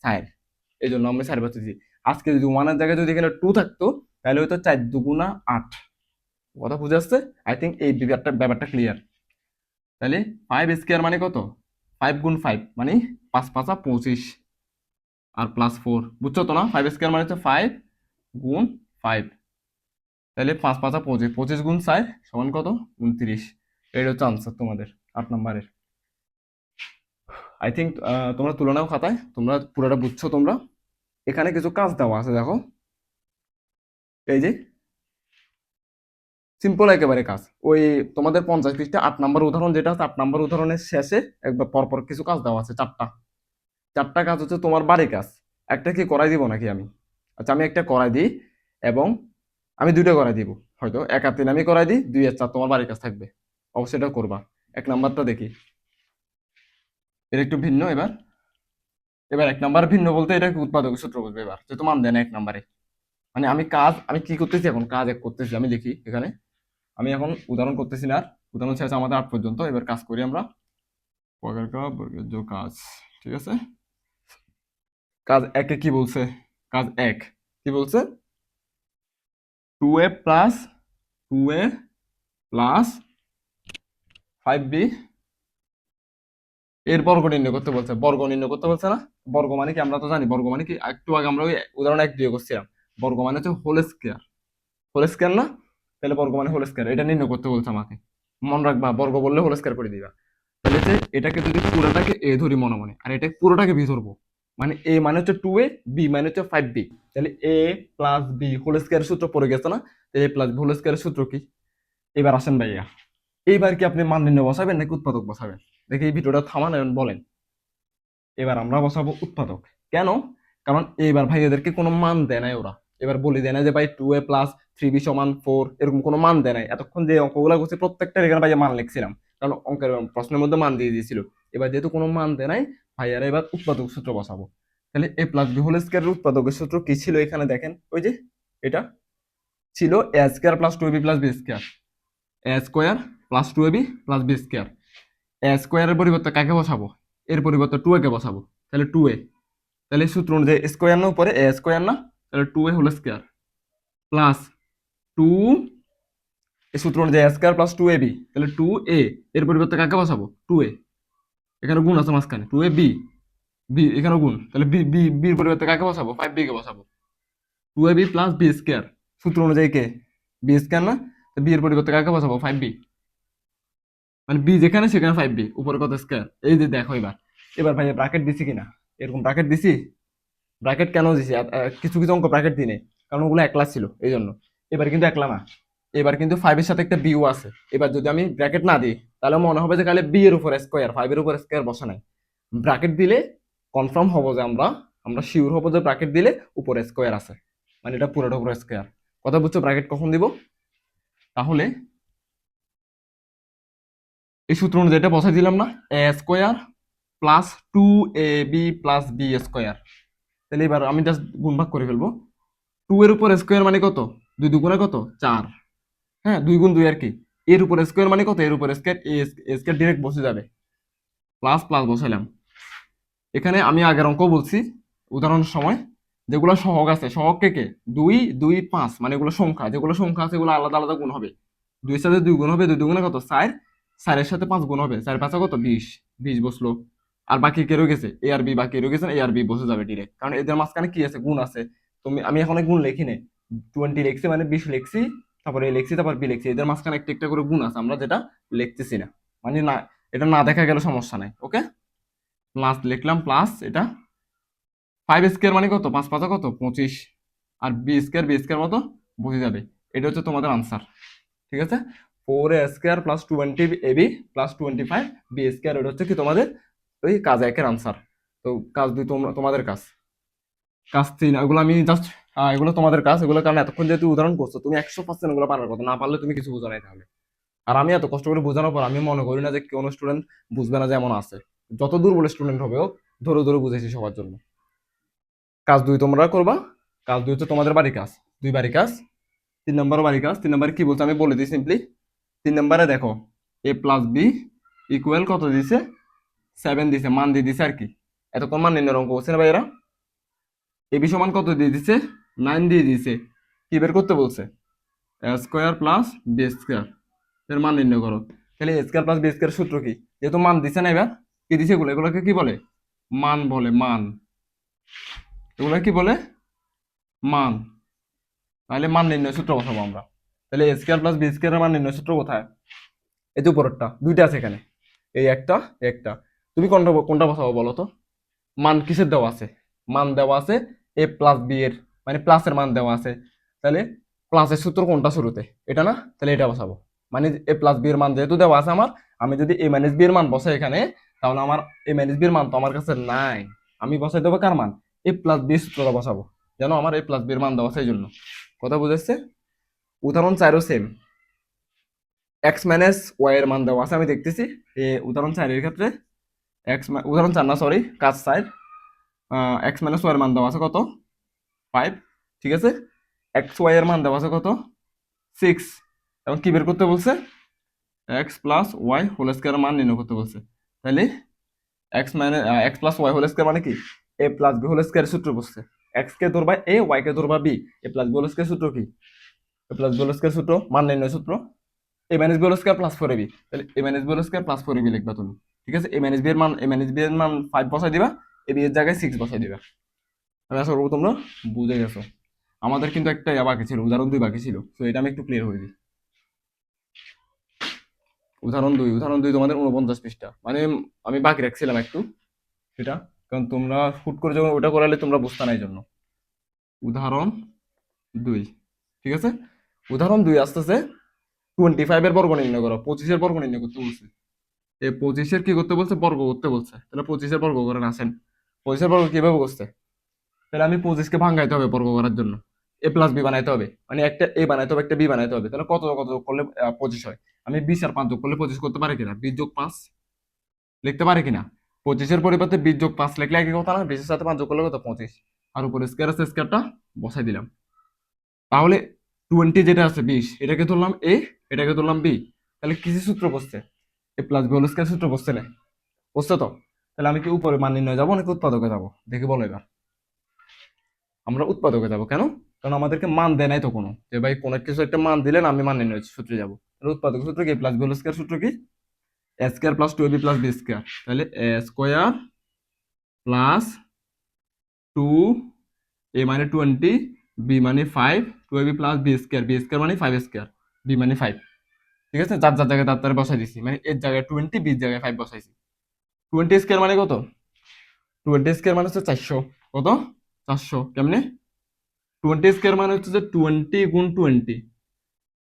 সাইড, এই জন্য আমরা সাইড বাঁচতেছি। আজকে যদি ওয়ানের জায়গায় যদি এখানে টু থাকতো তাহলে হয়তো 4 দুগুণা 8। কথা বুঝে আসছে? আই থিঙ্ক এই ব্যাপারটা ক্লিয়ার। তাহলে 5 স্কোয়ার মানে কত? 5 গুণ 5 মানে 5 5 25, আর +4, বুঝছো তো না? 5 স্কোয়ার মানে হচ্ছে 5 গুণ 5। তাহলে 5 5 25, 25 গুণ 4 সমান কত? 29। এটা হচ্ছে আনসার তোমাদের 8 নম্বরের। আই থিঙ্ক তোমরা তুলনাও খাতায় তোমরা পুরোটা বুঝছো তোমরা। এখানে কিছু কাজ দেওয়া আছে, দেখো এই যে সিম্পল একেবারে কাজ। ওই তোমাদের 50 পৃষ্ঠা 8 নম্বর উদাহরণ যেটা আছে, 8 নম্বর উদাহরণের শেষে একবার পরপর কিছু কাজ দেওয়া আছে, চারটা। চারটা কাজ হচ্ছে তোমার বাড়ির কাজ। একটা কি করাই দিব নাকি আমি? আচ্ছা, আমি একটা করাই দিই, এবং আমি দুইটা করাই দিব। হয়তো 1 আর 3 আমি করাই দিই, 2 আর 4 তোমার বাড়ির কাজ থাকবে। অবশ্যই এটা করবা। 1 নম্বরটা দেখি, এটা একটু ভিন্ন এবার। এবার 1 নম্বর ভিন্ন বলতে এটা কি উৎপাদক সূত্র বুঝবে এবার, যেহেতু মান দেয় না 1 নম্বরে। মানে আমি কি করতেছি এখন, কাজ এক করতেছি, আমি লিখি এখানে। আমি এখন উদাহরণ করতেছি না আর, উদাহরণ শেষ আমাদের 8 পর্যন্ত। এবার কাজ করি আমরা। বর্গের যোগ কাজ, ঠিক আছে। কাজ একে কি বলছে? কাজ এক কি বলছে? 2a+2a+5b এর বর্গ নির্ণয় করতে বলছে। বর্গ নির্ণয় করতে বলছে না? বর্গ মানে কি আমরা তো জানি, বর্গ মানে কি একটু আগে আমরা ওই উদাহরণ 1 দিয়ে করছিলাম। বর্গ মানে হচ্ছে হোল স্কয়ার, হোল স্কয়ার না? তাহলে বর্গ মানে হোল স্কয়ার, এটা নির্ণয় করতে বলছে আমাকে। মনে রাখবা, বর্গ বললে হোল স্কয়ার করে দিবা। তাহলে যে এটাকে যদি পুরোটাকে এ ধরি মনে মনে, আর এটা পুরোটাকে বি ধরবো, মানে এ মানে হচ্ছে 2a, বি মানে হচ্ছে 5b। তাহলে a প্লাস বি হোল স্কয়ারের সূত্র পড়ে গেছে না? এ প্লাস বি হোল স্কয়ারের সূত্র কি? এবার আসেন ভাইয়া, এইবার কি আপনি মান নির্ণয় বসাবেন নাকি উৎপাদক বসাবেন? দেখি এই ভিডিওটা থামান এবং বলেন। এবার আমরা বসাবো উৎপাদক। কেন? কারণ এইবার ভাই এদেরকে কোনো মান দেয় নাই ওরা। এবার বলে দেয় না যে ভাই 2a+3b = 4, এরকম কোনো মান দেয় নাই। এতক্ষণ যে অঙ্কগুলো করছি প্রত্যেকটার এখানে ভাইয়া মান লিখছিলাম, কারণ অঙ্কের প্রশ্নের মধ্যে মান দিয়ে দিয়েছিল। এবার যেহেতু কোনো মান দেয় নাই, ভাইয়ারা এবার উৎপাদক সূত্র বসাবো। তাহলে a+b² উৎপাদকের সূত্র কি ছিল? এখানে দেখেন, ওই যে এটা ছিল a² + 2ab + b²। a² + 2ab + b²। এ স্কোয়ারের পরিবর্তে কাকে বসাবো? এর পরিবর্তে 2a কে বসাবো। তাহলে 2a, তাহলে সূত্র অনুযায়ী স্কোয়ার না উপরে, এ স্কোয়ার না? তাহলে 2a হোল স্কোয়ার প্লাস 2, এই সূত্র অনুযায়ী a² + 2ab, তাহলে 2a এর পরিবর্তে কাকে বসাবো? 2a, এখানে গুণ আছে মাঝখানে, 2ab, বি এখানে গুণ, তাহলে বি বি বির পরিবর্তে কাকে বসাবো? 5b কে বসাবো। 2ab + b² সূত্র অনুযায়ী কে? b² না? তো বি এর পরিবর্তে কাকে বসাবো? 5b, মানে বি যেখানে সেখানে 5b, উপরে কত স্কয়ার। এই যে দেখো এবার, এবার ভাই ব্র্যাকেট দিছি কিনা? এরকম ব্র্যাকেট দিছি? ব্র্যাকেট কেন দিছি? কিছু কিছু অঙ্ক ব্র্যাকেট দিই নাই, কারণ ওগুলো একলা ছিল এই জন্য। এবার কিন্তু একলা না, এবার কিন্তু 5 এর সাথে একটা বিও আছে। এবার যদি আমি ব্র্যাকেট না দিই তাহলে মনে হবে যে খালি বি এর উপর স্কয়ার, 5 এর উপর স্কয়ার বসা নাই। ব্র্যাকেট দিলে কনফার্ম হবো যে আমরা শিওর হবো যে ব্র্যাকেট দিলে উপরে স্কয়ার আছে, মানে এটা পুরোটা উপরে স্কয়ার। কথা বুঝছো? ব্র্যাকেট কখন দিব? তাহলে এই সূত্র অনুযায়ী এটা বসাই দিলাম না, a² + 2ab + b²। তাহলে এবার আমি জাস্ট গুণ ভাগ করে ফেলবো। 2 এর উপর স্কোয়ার মানে কত? 2 দুগুণে কত? 4। হ্যাঁ, 2 গুণ 2 আর কি। এর উপর স্কোয়ার মানে কত? এর উপর স্কোয়ার, এ স্কোয়ার ডিরেক্ট বসে যাবে, প্লাস প্লাস বসাইলাম। এখানে আমি আগের অঙ্ক বলছি উদাহরণের সময়, যেগুলো সহগ আছে, সহগ কে কে? 2 2 5, মানে এগুলো সংখ্যা, যেগুলো সংখ্যা আছে এগুলো আলাদা আলাদা গুণ হবে। 2 এর সাথে 2 গুণ হবে, 2 দুগুণে কত? 4, 4 এর সাথে 5 গুণ হবে, 4 5 কত 20, 20 বসলো। আর বাকি কে রয়ে গেছে, এ আর বি বাকি রয়ে গেছে, এ আর বি বসে যাবে ডিরেক্ট, কারণ এদের মাঝখানে কি আছে, গুণ আছে। আমি এখন গুণ লিখি নে, 20 লিখছি মানে 20 লিখছি, তারপরে এ লিখছি, তারপর বি লিখছি, এদের মাঝখানে একটা একটা করে গুণ আছে, আমরা যেটা লিখতেছি না, মানে না, এটা না দেখা গেলে সমস্যা নাই। ওকে, প্লাস লিখলাম, প্লাস এটা 5 স্কয়ার মানে কত, 5 5 কত 25, আর বি স্কয়ার মতো বুঝে যাবে। এটা হচ্ছে তোমাদের আনসার। ঠিক আছে, 4 এ স্কয়ার প্লাস 20 এ বি প্লাস 25 বি স্কয়ার, এটা হচ্ছে কি তোমাদের ওই কাজ একের আনসার। তো কাজ দুই তোমাদের কাজ, কাজ 3 এগুলো আমি জাস্ট, এগুলো তোমাদের কাজ, এগুলো কারণ এতক্ষণ যেহেতু উদাহরণ করছো তুমি 100% এগুলো পারার কথা, না পারলে তুমি কিছু বোঝো নাই তাহলে। আর আমি এত কষ্ট করে বোঝানোর পর আমি মনে করি না যে কোনো স্টুডেন্ট বুঝবে না যে এমন আছে। যত দূর বলে স্টুডেন্ট হবে হোক, ধরে ধরে বুঝেছি সবার জন্য। কাজ 2 তোমরা করবা, কাজ 2 হচ্ছে তোমাদের বাড়ি কাজ, 2 বাড়ি কাজ। 3 নম্বর বাড়ি কাজ, 3 নম্বরে কি বলছে আমি বলে দিই সিম্পলি। 3 নম্বরে দেখো, এ প্লাস বি ইকুয়াল কত দিছে, 7 দিছে, মান দিয়ে দিছে আর কি। এতক্ষণ মান নির্ণয় অঙ্ক বলছে না ভাইয়েরা। এ বি সমান কত দিয়ে দিছে, 9 দিয়ে দিছে। কি বের করতে বলছে, এ স্কোয়ার প্লাস বি স্কোয়ার এর মান নির্ণয় করো। তাহলে এ স্কোয়ার প্লাস বি স্কোয়ার সূত্র কি, যেহেতু মান দিছে না, এবার কি দিছে এগুলো, এগুলোকে কি বলে, মান বলে, মান। এগুলো কি বলে, মান। তাহলে মান নির্ণয় সূত্র বসাবো আমরা। তাহলে এ স্কোয়ার প্লাস বি স্কোয়ার এর মান নির্ণয় সূত্র কোথায়, এই যে উপরেরটা, দুইটা আছে এখানে, এই একটা একটা। তুমি কোনটা কোনটা বসাবো বলো তো। মান কিসের দেওয়া আছে, মান দেওয়া আছে এ প্লাস বি এর, মানে প্লাসের মান দেওয়া আছে। তাহলে প্লাসের সূত্র কোনটা শুরুতে, এটা না, তাহলে এটা বসাবো। মানে এ প্লাস বি এর মান যেহেতু দেওয়া আছে আমার, আমি যদি এ মাইনাস বি এর মান বসাই এখানে, তাহলে আমার এ মাইনাস বি এর মান তো আমার কাছে নাই। আমি বসাই দেবো কার মান, এ প্লাস বি সূত্রটা বসাবো, যেন আমার এ প্লাস বি এর মান দেওয়া আছে এই জন্য। কথা বুঝেছে। উদাহরণ 4ও সেম, এক্স মাইনাস ওয়াই এর মান দেওয়া আছে, আমি দেখতেছি উদাহরণ 4 এর ক্ষেত্রে উদাহরণ 4 না সরি, কাজ 4, এক্স মাইনাস ওয়াই এর মান দেওয়া আছে কত, 5। ঠিক আছে, এক্স ওয়াই এর মান দেওয়া আছে কত, 6। এবং কি বের করতে বলছে, X plus Y whole square মান নির্ণয় করতে বলছে। তাহলে X plus Y whole square মানে কি, A plus B whole square সূত্র বলছে। এক্স কে ধরবা এ, ওয়াই কে ধরবা B, A plus B whole square সূত্র কি, A plus B whole square সূত্র মান নির্ণয় সূত্র, A minus B whole square plus 4ab। তাহলে A minus B whole square plus 4ab লিখবা তুমি। ঠিক আছে, এ মাইনাস বি এর মান 5 বসাই দিবা, এ বি এর জায়গায় 6 বসাই দিবা। আমি আশা করবো তোমরা বুঝে গেছো। আমাদের কিন্তু একটা বাকি ছিল, উদাহরণ 2 বাকি ছিল, তো এটা আমি একটু ক্লিয়ার হয়ে দিই। উদাহরণ দুই তোমাদের 49 পৃষ্ঠা, মানে আমি বাকি রাখছিলাম একটু সেটা, কারণ তোমরা হুট করে যখন ওটা করালে তোমরা বুঝতে না, এই জন্য। উদাহরণ 2, ঠিক আছে, উদাহরণ 2 আসতেছে 25 এর বর্গ নির্ণয় করো, 25 এর বর্গ নির্ণয় করতে বলছে। এই 25 এর কি করতে বলছে, বর্গ করতে বলছে। তাহলে 25 এর বর্গ করেন আসেন। 25 এর বর্গ কিভাবে করছে, তাহলে আমি 25 কে ভাঙাইতে হবে বর্গ করার জন্য, এ প্লাস বি বানাইতে হবে, মানে একটা এ বানাইতে হবে একটা বি বানাইতে হবে। তাহলে কত কত যোগ করলে 25 হয়, আমি 20 আর 5 যোগ করলে 25 করতে পারি কিনা, 20 যোগ 5 লিখতে পারি কিনা। 25 এর পরিবর্তে 20 যোগ 5 লিখলে একই কথা না, 20 এর সাথে 5 যোগ করলে কত 25, আর উপরে স্কয়ার আছে, স্কয়ারটা বসাই দিলাম। তাহলে 20 যেটা আছে 20, এটাকে ধরলাম এ, এটাকে ধরলাম বি। তাহলে কিছু সূত্র বসছে, এ প্লাস বি হোল স্কয়ার সূত্র বসছে না, বসছে তো। তাহলে আমি কি উপরে মান নির্ণয় যাবো নাকি উৎপাদকে যাবো, দেখি বলো এবার। আমরা উৎপাদকে যাব, কেন, কারণ আমাদেরকে মান দেয় নাই তো কোনো, যে ভাই কোনো কিছু একটা মান দিলেন আমি মান নির্ণয় সূত্রে যাবো। তাহলে উৎপাদক সূত্র কি, প্লাস বি হোল স্কয়ার সূত্র কি, A square plus 2ab plus B square. তাহলে এ স্কয়ার প্লাস 2, এ মানে 20, বি মানে 5, 2ab প্লাস বি স্কয়ার মানে 5 স্কয়ার, বি মানে 5। ঠিক আছে, যার যার জায়গায় তার তার বসাই দিছি, মানে এর জায়গায় 20, বির জায়গায় 5 বসাইছি। 20 স্কয়ার মানে কত, 20 স্কয়ার মানে হচ্ছে 400, কত 400, কেমনে, 20 স্কয়ার মানে হচ্ছে যে 20 গুণ 20।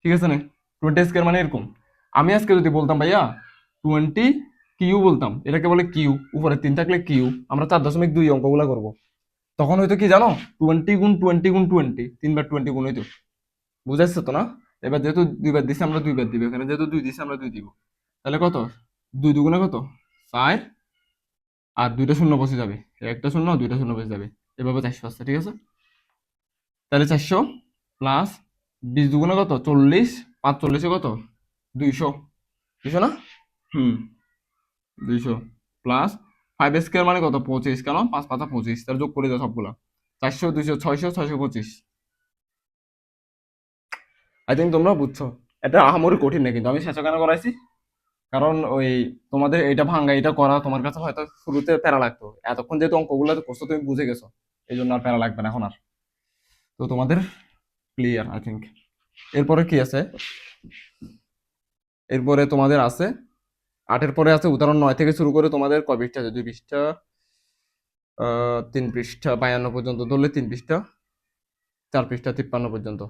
ঠিক আছে না, 20 স্কয়ার মানে এরকম। আমি আজকে যদি বলতাম ভাইয়া 20 কিউ বলতাম, এটাকে বলে কিউ, উপরে 3 থাকলে কিউ, আমরা 4.2 অঙ্কগুলো করব, তখন হয়তো কি জানো, 20 গুণ 20 গুণ 20, 3 বার 20 গুণ হইতো। বুঝাচ্ছে তো না। এবার যেহেতু 2 বার দিছি আমরা 2 বার দিব, এখানে যেহেতু 2 দিছি আমরা 2 দিব। তাহলে কত, 2 দুগুণে কত 4, আর 2টা শূন্য বসে যাবে, একটা শূন্য 2টা শূন্য বসে যাবে, এভাবে 400 আসছে। ঠিক আছে, তাহলে 400 প্লাস 20 দুগুণে কত 40, 5 40 কত 200, 200 না, হুম 200 প্লাস 5 স্কয়ার মানে কত 25, কেন 5 5 25, তার যোগ করে দাও সবগুলা, 400 200 600 625। আই থিঙ্ক তোমরা বুঝছো, এটা আহামরি কঠিন না, কিন্তু আমি শেষ কেন করাইছি, কারণ ওই তোমাদের এটা ভাঙা এটা করা তোমার কাছে হয়তো শুরুতে প্যারা লাগতো, এতক্ষণ যেহেতু অঙ্কগুলো করছো তুমি বুঝে গেছো, এই জন্য আর প্যারা লাগবে না এখন আর। তো তোমাদের ক্লিয়ার আই থিঙ্ক। এরপরে কি আছে? এরপরে তোমাদের আছে 8-এর পরে আছে উদাহরণ 9 থেকে শুরু করে তোমাদের কয় পৃষ্ঠা আছে? 2 পৃষ্ঠা, 3 পৃষ্ঠা 52 পর্যন্ত ধরলে, 3 পৃষ্ঠা, 4 পৃষ্ঠা 53 পর্যন্ত।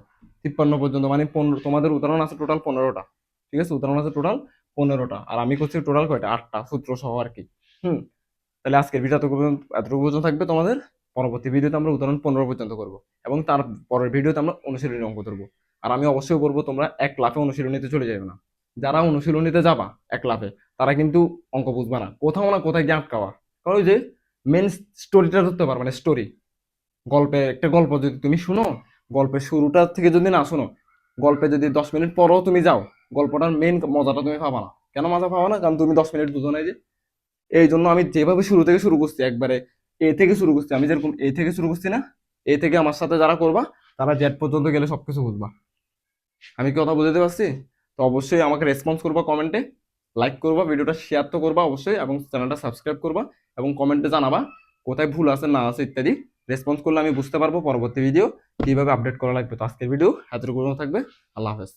53 পর্যন্ত মানে 15, তোমাদের উদাহরণ আছে টোটাল 15টা। ঠিক আছে, উদাহরণ আছে টোটাল 15টা, আর আমি করছি টোটাল কয়টা? 8টা, সূত্র সহ আর কি। হুম। তাহলে আজকের ভিডিও এতটুকু পর্যন্ত থাকবে তোমাদের। পরবর্তী ভিডিওতে আমরা উদাহরণ 15 পর্যন্ত করব, এবং তার পরের ভিডিওতে আমরা অনুশীলনী অঙ্ক ধরবো। আর আমি অবশ্যই বলবো তোমরা এক লাফে অনুশীলনীতে চলে যাবে না। যারা অনুশীলনীতে যাবা এক লাফে, তারা কিন্তু অঙ্ক বুঝবা না, কোথাও না কোথায় গিয়ে আটকাওয়া। কারণ ওই যে মেন স্টোরিটা ধরতে পারবে না। স্টোরি, একটা গল্প যদি তুমি শুনো, গল্পের শুরুটা থেকে যদি না শুনো, গল্পে যদি 10 মিনিট পরও তুমি যাও, গল্পটার মেন মজাটা তুমি পাবা না। কেন মজা পাবা না? কারণ তুমি 10 মিনিট বুঝো নাই যে। এই জন্য আমি যেভাবে শুরু থেকে শুরু করছি, একবারে এ থেকে শুরু করছি, আমি যেরকম এ থেকে শুরু করছি না, এ থেকে আমার সাথে যারা করবা তারা জেড পর্যন্ত গেলে সবকিছু বুঝবা। আমি কি কথা বুঝতে পারছি? তো অবশ্যই আমাকে রেসপন্স করবা কমেন্টে, লাইক করবা, ভিডিওটা শেয়ার তো করবা অবশ্যই, এবং চ্যানেলটা সাবস্ক্রাইব করবা, এবং কমেন্টে জানাবা কোথায় ভুল আছে না আছে ইত্যাদি। রেসপন্স করলে আমি বুঝতে পারবো পরবর্তী ভিডিও কিভাবে আপডেট করা লাগবে। তো আজকের ভিডিও এতটুকু থাকবে। আল্লাহ হাফেজ।